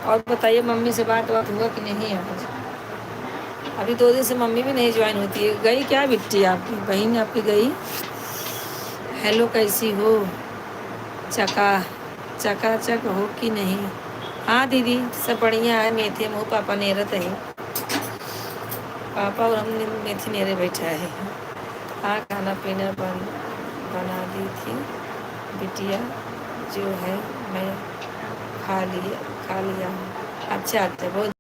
और बताइए, मम्मी से बात हुआ कि नहीं आज? अभी 2 दिन से मम्मी भी नहीं ज्वाइन होती है। गई क्या बिट्टी आपकी बहन आपकी गई? हेलो, कैसी हो? चका चकाचक हो कि नहीं? हाँ दीदी, सब बढ़िया है। मेथी मुँह पापा नेरत है, पापा और हम मेथी नेरे बैठा है। हाँ, खाना पीना बना दी थी बिटिया, जो है मैं खा लिया हूँ। अच्छा अच्छा, बहुत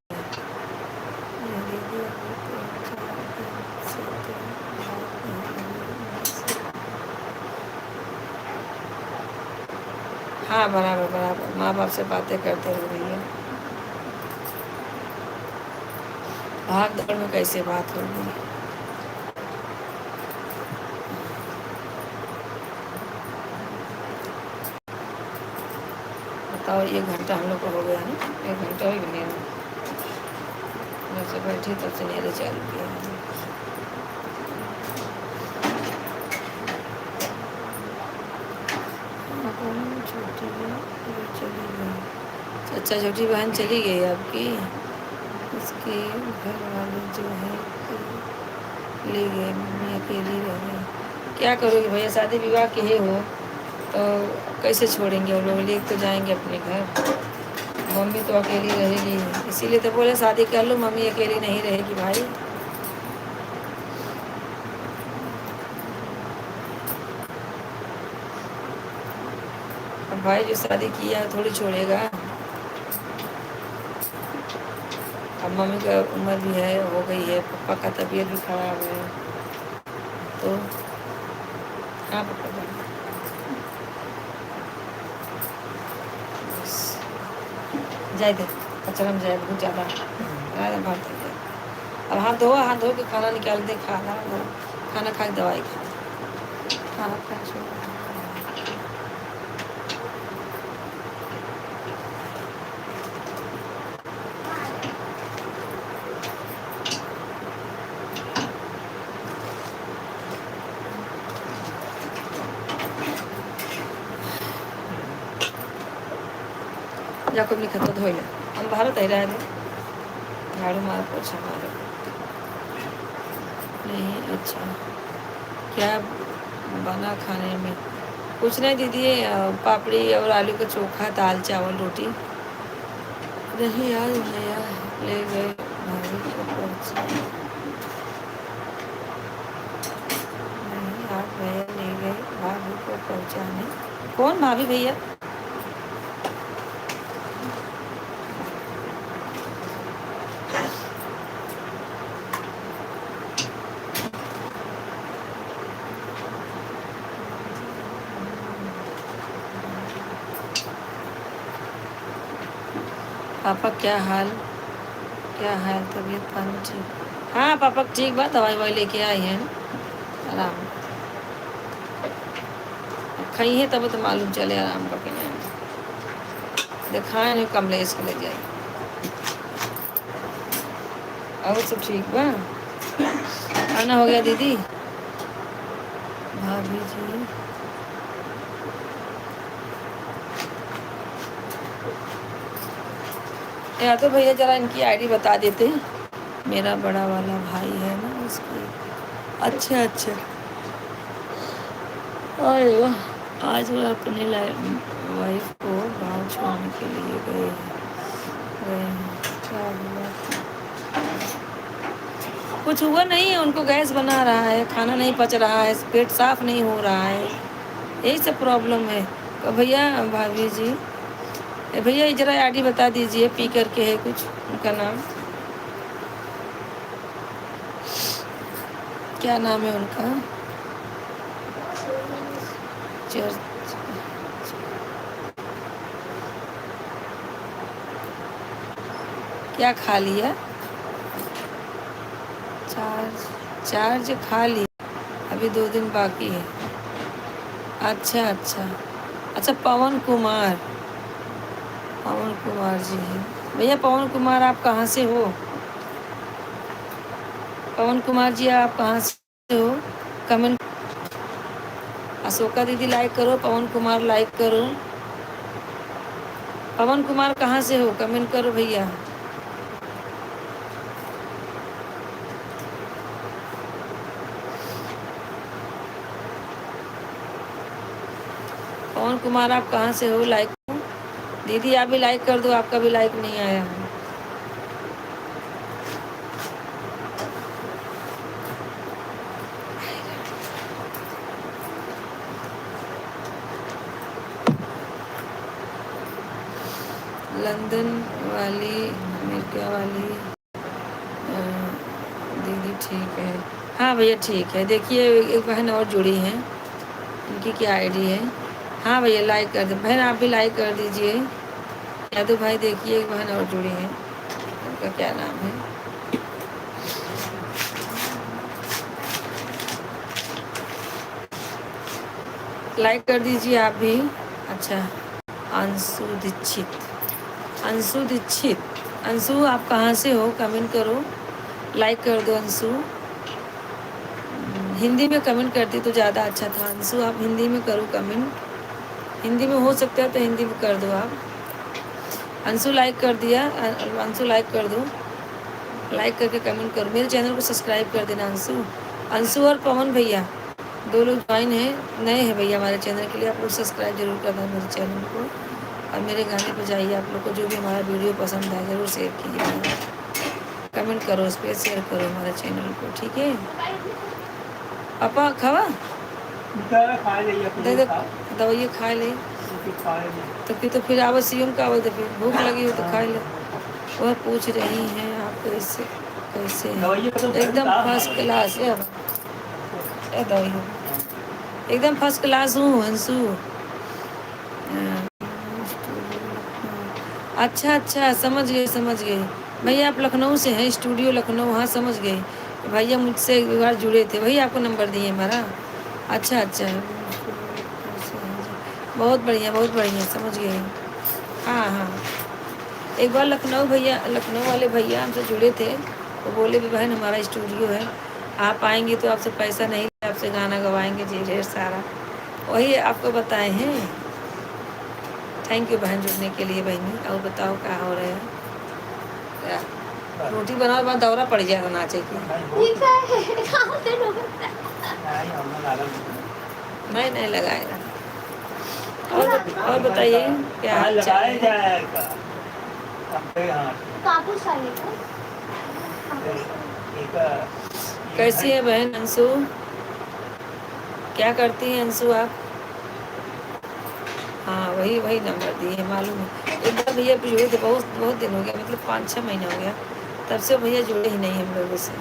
हाँ, बराबर बराबर, माँ बाप से बातें करते रहो भैया, भाग दौड़ में कैसे बात होगी। बताओ, 1 घंटा हम लोग को हो गया ना? 1 घंटा भी नहीं हुआ। जब से बैठी तब से नेरे चालू किया। छोटी चली गई। अच्छा, छोटी बहन चली गई आपकी, उसके घर वाले जो है ले गए, मम्मी अकेली रह गई। क्या करोगे भैया, शादी विवाह के ही हो तो कैसे छोड़ेंगे वो लोग, ले तो जाएंगे अपने घर। मम्मी तो अकेली रहेगी, इसीलिए तो बोले शादी कर लो, मम्मी अकेली नहीं रहेगी भाई। अब भाई जो शादी किया है थोड़ी छोड़ेगा। अब मम्मी का उम्र भी है, हो गई है, पापा का तबीयत भी खराब है, तो हाँ पापा जान, बस जाए दे, कचरा में जाए बहुत ज़्यादा बात है। अब हाथ धो के खाना निकाल दे, खाना खा के दवाई खा। हाँ, जाको अपनी खत धो ले, हम भारत ही रह झाड़ू मार पोछा मारो। नहीं, अच्छा क्या बना खाने में? कुछ नहीं दीदी, पापड़ी और आलू का चोखा, दाल चावल रोटी। नहीं यार भैया ले गए भाभी को पहुँचा, नहीं आज भैया ले गए भाभी को पहुँचाने। कौन भाभी भैया? पापा क्या हाल तबीयत पानी ठीक? हाँ पापा ठीक बा, दवाई ववाई लेके आई हैं, आराम खाई है तब तो मालूम चले आराम का कि नहीं। दिखाए नहीं, कमलेश के ले जाए। और सब ठीक बा? खाना हो गया दीदी? भाभी जी या तो भैया जरा इनकी आईडी बता देते। मेरा बड़ा वाला भाई है ना उसकी। अच्छा अच्छा। अरे वाह, आज वो अपने वाइफ को गाँव छोड़ने के लिए गए हैं। क्या हुआ था? कुछ हुआ नहीं है, उनको गैस बना रहा है, खाना नहीं पच रहा है, पेट साफ नहीं हो रहा है, यही सब प्रॉब्लम है। तो भैया भाभी जी, भैया जरा आईडी बता दीजिए, पी करके है कुछ उनका नाम, क्या नाम है उनका? चर्च क्या खा लिया? चार्ज खा लिया, अभी 2 दिन बाकी है। अच्छा अच्छा अच्छा, पवन कुमार जी हैं भैया। पवन कुमार आप कहाँ से हो? पवन कुमार जी आप कहाँ से हो? कमेंट। अशोका दीदी लाइक करो, पवन कुमार लाइक करो। पवन कुमार कहाँ से हो? कमेंट करो भैया। पवन कुमार आप कहाँ से हो? लाइक दीदी आप भी लाइक कर दो, आपका भी लाइक नहीं आया है। लंदन वाली, अमेरिका वाली दीदी ठीक है। हाँ भैया ठीक है। देखिए एक बहन और जुड़ी हैं, इनकी क्या आईडी है? हाँ भैया लाइक कर दे बहन, आप भी लाइक कर दीजिए। यादव भाई देखिए एक बहन और जुड़ी है, उनका क्या नाम है? लाइक कर दीजिए आप भी। अच्छा, अंशु दीक्षित। अंशु आप कहाँ से हो? कमेंट करो, लाइक कर दो अंशु। हिंदी में कमेंट करती तो ज़्यादा अच्छा था। अंशु आप हिंदी में करो कमेंट, हिंदी में हो सकता है तो हिंदी में कर दो आप। अंशु लाइक कर दिया, अंशु लाइक कर दो, लाइक करके कमेंट करो। मेरे चैनल को सब्सक्राइब कर देना अंशु और पवन भैया 2 लोग ज्वाइन हैं, नए हैं भैया हमारे चैनल के लिए। आप लोग सब्सक्राइब जरूर करना मेरे चैनल को, और मेरे गाने पर जाइए। आप लोग को जो भी हमारा वीडियो पसंद आए ज़रूर शेयर कीजिए, कमेंट करो, उस पर शेयर करो हमारे चैनल को, ठीक है? पापा खावा दे दे, दवाइए खा ले तो फिर आवश्यक का हो, तो फिर भूख लगी हो तो खा ले। वह पूछ रही हैं आप कैसे हैं? एकदम फर्स्ट क्लास है, दवाई एकदम फर्स्ट क्लास हूँ अंशु। अच्छा, समझ गए भैया, आप लखनऊ से हैं, स्टूडियो लखनऊ। हाँ समझ गए भैया, मुझसे एक बार जुड़े थे, वही आपको नंबर दिए हमारा। अच्छा, बहुत बढ़िया, समझ गए। हाँ, एक बार लखनऊ वाले भैया हमसे जुड़े थे, वो बोले भी बहन हमारा स्टूडियो है, आप आएंगे तो आपसे पैसा नहीं, आपसे गाना गवाएंगे जी ढेर सारा, वही आपको बताए हैं। थैंक यू बहन जुड़ने के लिए बहनी। और बताओ क्या हो रहा है? रोटी बनाओ बाद दौरा पड़ जाएगा नाचे की। नहीं लगाएगा। और बताइए क्या हाल चाल है? कैसी है बहन अंशु? क्या करती हैं अंशु आप? हाँ वही नंबर दिए है, मालूम है। एक बार भैया जुड़े थे, बहुत दिन हो गया, मतलब 5-6 महीना हो गया, तब से भैया जुड़े ही नहीं हम लोगों से।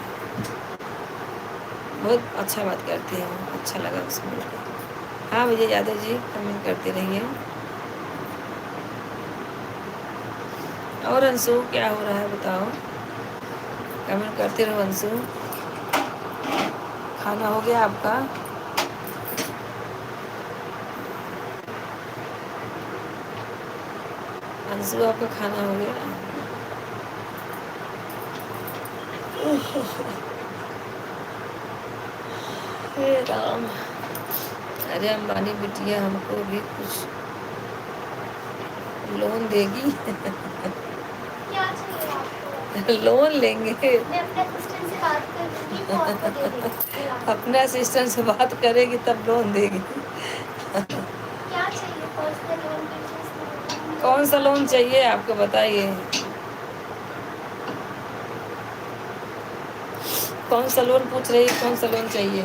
बहुत अच्छा बात करती हैं, अच्छा लगा उसको मिलकर। हाँ भैया यादव जी कमेंट करते रहिए। और अंशु क्या हो रहा है बताओ, कमेंट करते रहो अंशु। खाना हो गया आपका? अंशु आपका खाना हो गया? हे राम, अरे अंबानी बिटिया हमको भी कुछ लोन देगी। लोन लेंगे? मैं अपने असिस्टेंट से बात कर लूंगी, वो आपको दे देगी। अपने असिस्टेंट से बात करेगी तब लोन देगी। क्या चाहिए, पर्सनल लोन, बिजनेस लोन? कौन सा लोन चाहिए आपको बताइए? कौन सा लोन पूछ रही है? कौन सा लोन चाहिए?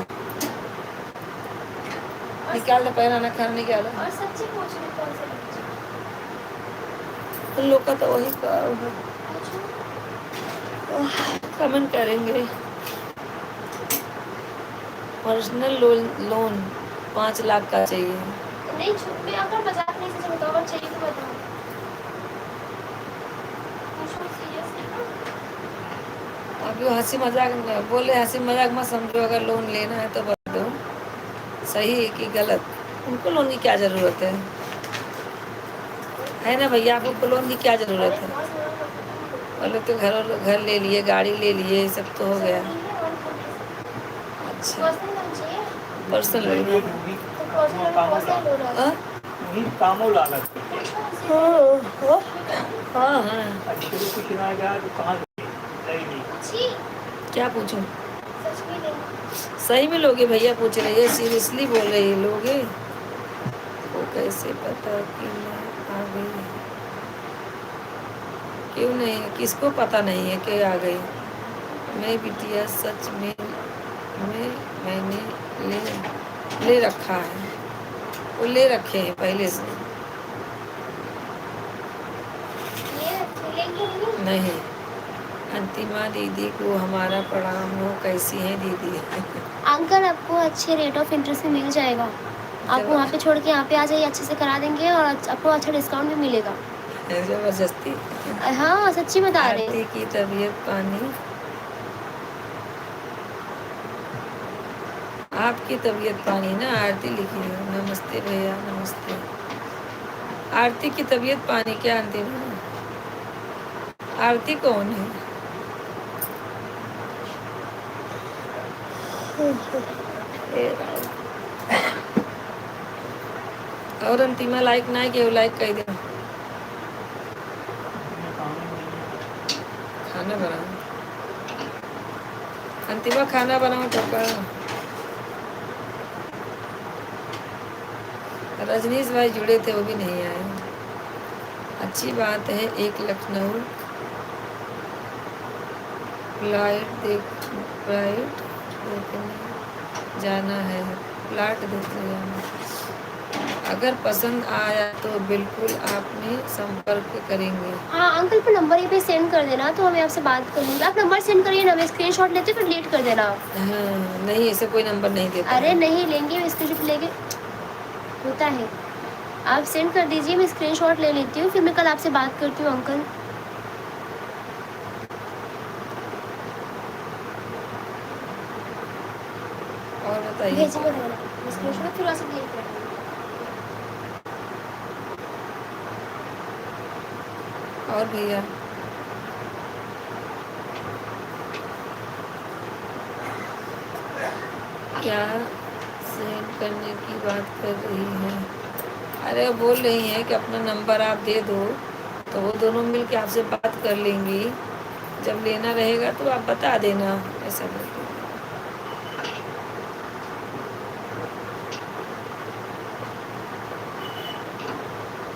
निकाल दो पहला ना, खाना निकालो। और सच्ची पूछ रही, कौन सा लोन चाहिए? उन लोग का तो वही काम है, अच्छा, कमेंट करेंगे। पर्सनल लोन 5 लाख का चाहिए। नहीं मैं अगर मजाक नहीं से बताओ, अगर चाहिए तो बताओ। पूछो सीरियसली ना। अभी हंसी मजाक बोले, हंसी मजाक मत समझो। अगर लोन लेना है तो बताओ, सही है कि गलत? उनको लोन की क्या जरूरत है ना भैया? आपको लोन की क्या जरूरत है? बोले तो घर ले लिए, गाड़ी ले लिए, सब तो हो गया। अच्छा, पर्सनल ये लोन। वही कामों लागा, वही कामों लागा। हाँ हाँ, अधिकतर कुछ ना गया तो कहाँ नहीं। क्या पूछूं? सही में लोगे भैया? पूछ रही है, सीरियसली बोल रही है? लोगे? वो कैसे पता कि मैं आ गई? क्यों नहीं? किसको पता नहीं है कि आ गई? मैं बिटिया सच में मैंने ले रखा है, वो ले रखे हैं पहले से। नहीं, अंतिमा दीदी को हमारा प्रणाम हो। कैसी है दीदी? अंकल आपको अच्छे रेट ऑफ इंटरेस्ट में मिल जाएगा। आप वहाँ पे छोड़ के यहाँ पे आ जाइए, अच्छे से करा देंगे और आपको अच्छा डिस्काउंट भी मिलेगा। जबरदस्ती? हाँ सच्ची बता रहे आरती हैं। की तबीयत पानी, आपकी तबीयत पानी ना, आरती लिखी है। नमस्ते भैया, नमस्ते। आरती की तबीयत पानी क्या अंतिम? आरती कौन है? और अंतिमा लाइक ना के लाइक कर दे। खाना बनाओ अंतिमा, खाना बनाओ तो का। रजनीश भाई जुड़े थे, वो भी नहीं आए। अच्छी बात है। एक लखनऊ फ्लाइट देखने जाना है, प्लाट देखने जाना। अगर पसंद आया तो बिल्कुल आपने संपर्क करेंगे। हाँ अंकल पे नंबर ये पे सेंड कर देना, तो मैं आपसे बात कर लूँगी। आप नंबर सेंड करिए ना, मैं स्क्रीनशॉट लेती हूँ, फिर डिलीट कर देना। हाँ, नहीं ऐसे कोई नंबर नहीं देता। अरे नहीं लेंगे, मैं स्क्रीनशॉट लेके होता है। आप सेंड कर दीजिए, मैं स्क्रीनशॉट ले लेती हूँ, फिर मैं कल आपसे बात करती हूँ अंकल। और बताइए। भेजिए मैं स्क्रीनशॉट थोड़ा सा देख रहा हूँ। और भैया क्या सेंड करने की बात कर रही है? अरे वो बोल रही हैं कि अपना नंबर आप दे दो, तो वो दोनों मिल के आपसे बात कर लेंगी। जब लेना रहेगा तो आप बता देना, ऐसा बोलते हैं।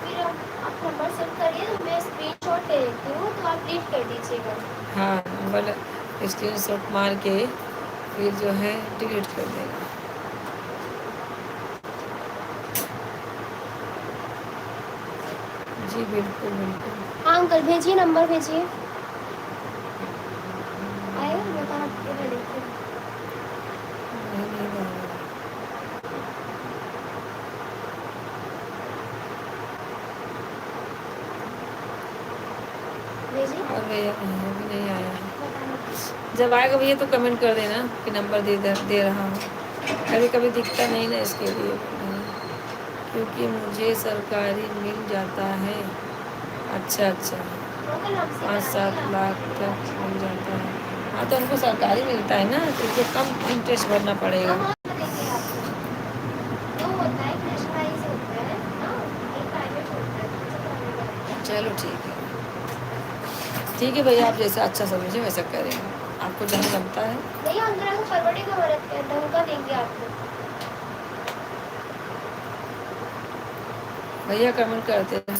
फिर आप नंबर सेंड करिए, तो मैं स्क्रीनशॉट ले लेती हूँ, तो आप डिलीट कर दीजिएगा। हाँ, नंबर स्क्रीनशॉट मार के फिर जो है डिलीट कर देगा। जी बिल्कुल बिल्कुल। हाँ अंकल भेजिए, नंबर भेजिए। आए बता आपके मैं देखती हूँ। नहीं नहीं, भेजिए और भैया नहीं, अभी नहीं आया है। बताना। जब आएगा भैया तो कमेंट कर देना कि नंबर दे रहा हूँ। कभी कभी दिखता नहीं ना, इसके लिए। क्योंकि मुझे सरकारी मिल जाता है। अच्छा अच्छा, अंकल हमसे 5-7 लाख तक मिल जाता है। हाँ तो उनको सरकारी मिलता है ना, तो उनको कम इंटरेस्ट भरना पड़ेगा। हाँ देंगे आपको। वो होता है प्रेशराइज होता है ना, एक प्राइवेट होता है। चलो ठीक है। ठीक है भैया, आप जैसा अच्छा समझे वैसा करेंगे, आपको जहाँ जमता है। नहीं अंदर आके फरवरी का व्रत है, ढंग का देंगे आपको। भैया कमेंट करते हैं।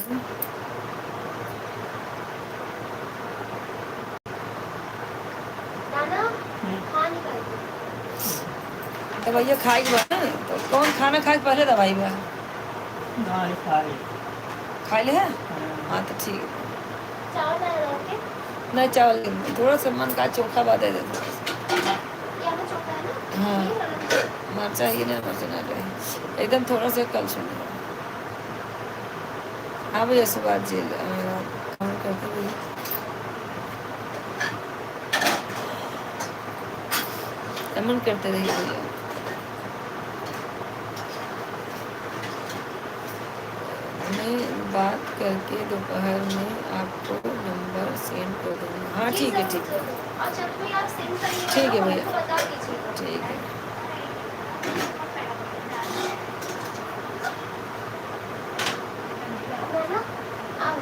नाना हाँ निकाल दो। तो भैया खाई के बाद ना, तो कौन खाना खाए के पहले दवाई बा ना ये सारे खा ले है। हाँ तो ठीक है, चावल डाल रहा के नहीं चावल नहीं, थोड़ा सा मन का चोखा बाद दे देते। ये हमें चौका है ना। हाँ। ये वाला। मरचा ही नहीं, मरचा ना रहे एकदम थोड़ा सा कल सुन। हाँ भैया सुबह जी कमेंट करते भैया। कमेंट करते रहिए भैया। मैं बात करके दोपहर में आपको नंबर सेंड कर दूँगा। हाँ ठीक है, ठीक है, और जब भी आप सेंड करिएगा ठीक है तो भैया। हमको बता दीजिएगा। ठीक है। नाना आओ।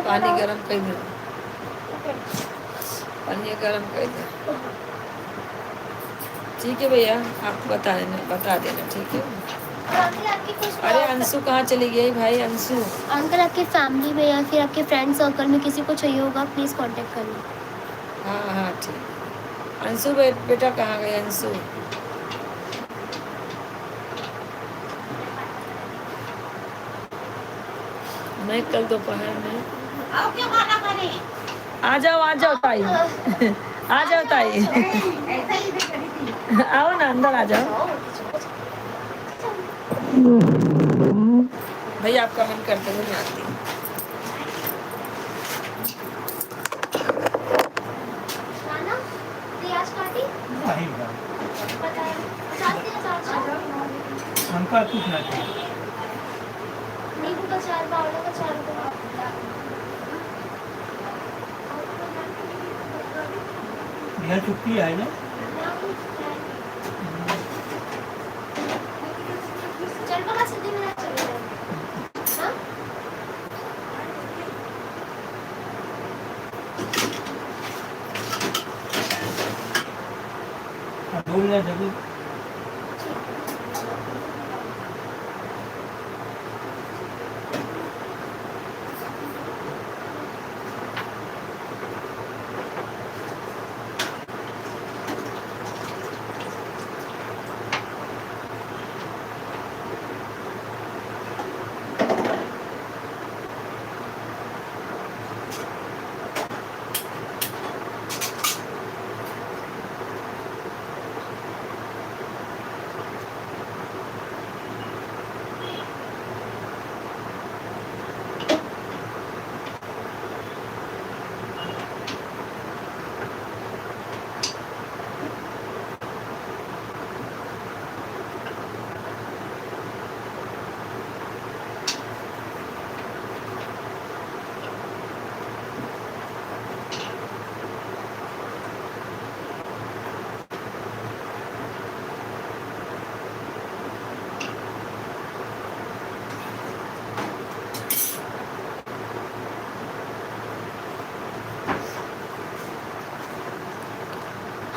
पानी गरम कर दे, पानी गरम कर दे। ठीक है भैया, आप बता देना ठीक है। और अंकल आपकी कुछ अरे अंशु कहाँ चली गई भाई, अंशु। अंकल आपके फैमिली में या फिर आपके फ्रेंड सर्कल में किसी को चाहिए होगा प्लीज़ कांटेक्ट करना। हाँ हाँ ठीक। अंशु बेटा कहाँ गए अंशु। मैं कल दोपहर में आप क्या खाना खाने? आ जाओ ताई। आ जाओ ताई। आओ ना अंदर आ जाओ। भैया आप कमेंट करते हुए मैं आती हूँ। नाना प्याज काटी नहीं बा बताया 50 के 50 हमका कुछ ना चाहिए। नींबू का 4 बावला का 4 को यह छुट्टी है ना। चल पका सीधी में चले हाँ अब 2 मिनट जरूर।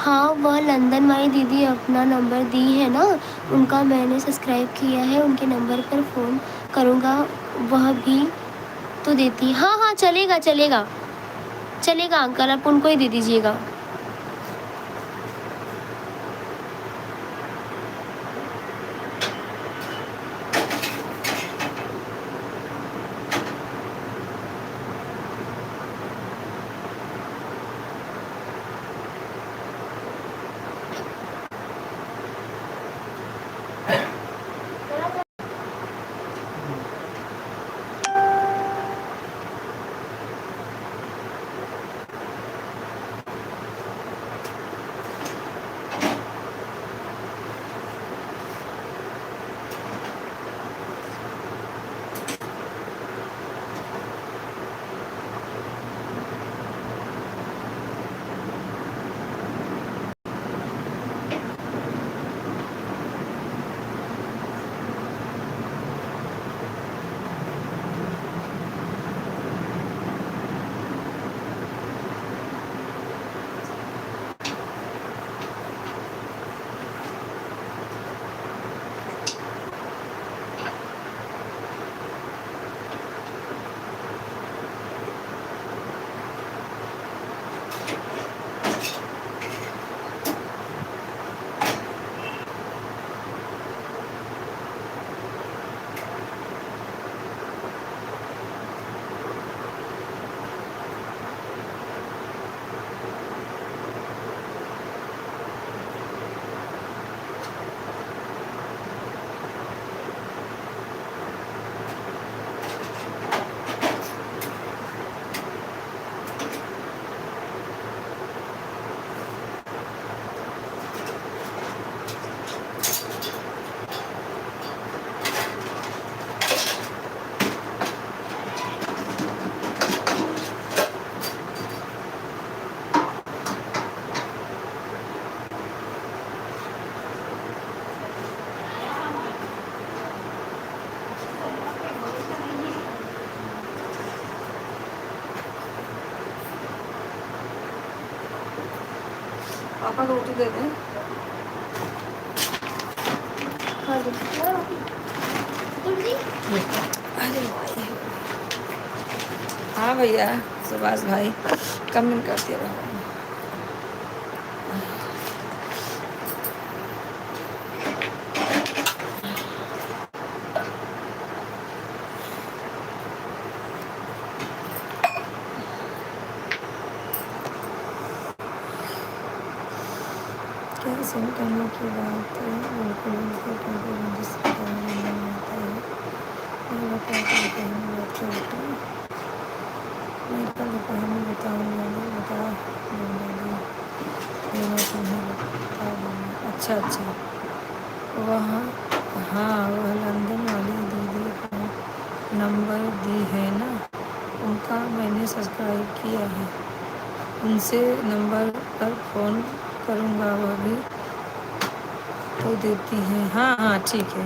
हाँ वह लंदन वाली दीदी अपना नंबर दी है ना, उनका मैंने सब्सक्राइब किया है, उनके नंबर पर फ़ोन करूँगा वह भी तो देती। हाँ हाँ चलेगा चलेगा चलेगा अंकल, आप उनको ही दे दीजिएगा। पापा को रोटी दे दें। हाँ जी तुलसी अरे भाई, हाँ भैया सुभाष भाई, कमेंट करते रहो। कैसे करने की बात है, बिल्कुल बिल्कुल बिल्कुल मुझे सिखाने नहीं आता है। मैं बताती हूँ, कहीं बात करती हूँ। मैं कल कहानी बताऊँगा, नहीं बता दूँगा, ये मैं तुम्हें बता दूँगा। अच्छा अच्छा, वहाँ, हाँ वह लंदन वाली दीदी का नंबर दी है ना, उनका मैंने सब्सक्राइब किया है, उनसे नंबर पर फ़ोन करूँगा, वह भी तो देती हैं। हाँ हाँ ठीक है।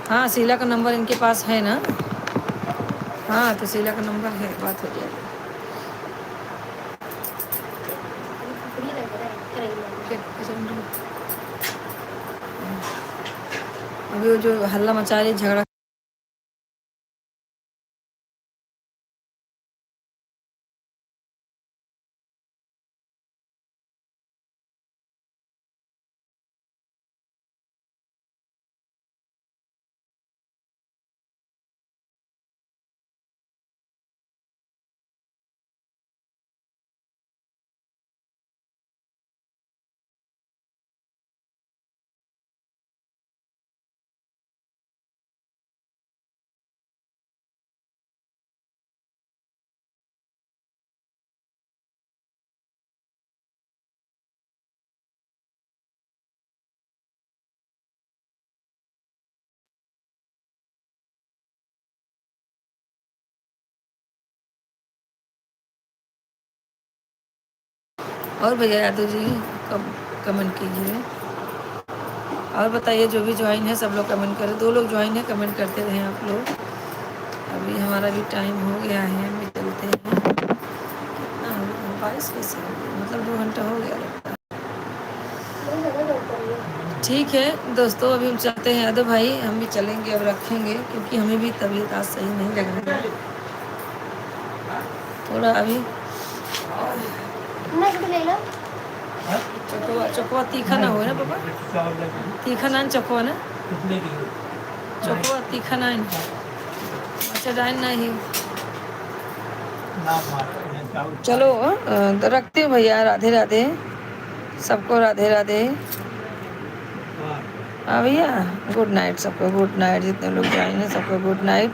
हाँ शीला का नंबर इनके पास है ना। हाँ तो शीला का नंबर है, बात हो जाएगी। बढ़िया लग रहा है करेंगे। अभी वो जो हल्ला मचा रही झगड़ा, और भैया यादव जी कब कमेंट कीजिए और बताइए, जो भी ज्वाइन है सब लोग कमेंट करें। 2 लोग ज्वाइन है, कमेंट करते रहें आप लोग। अभी हमारा भी टाइम हो गया है, हम भी चलते हैं। कितना हो गया, 22 कैसे हो गया, मतलब 2 घंटा हो गया लगता है। बहुत ज़्यादा बात कर रही है। ठीक है दोस्तों, अभी हम चलते हैं यादव भाई, हम भी चलेंगे, अब रखेंगे क्योंकि हमें भी तबीयत आज सही नहीं लग रही है थोड़ा अभी। मैं कुछ ले लो। चकोवा चकोवा तीखा ना हो ना पापा, तीखा ना चकोवा ना, कितने की चकोवा तीखा ना अच्छा डाइन ना ही। नाम मार चलो तो रखते हो भैया, राधे राधे सबको, राधे राधे। हाँ भैया, गुड नाइट सबको, गुड नाइट, जितने लोग ज्वाइन हैं सबको गुड नाइट।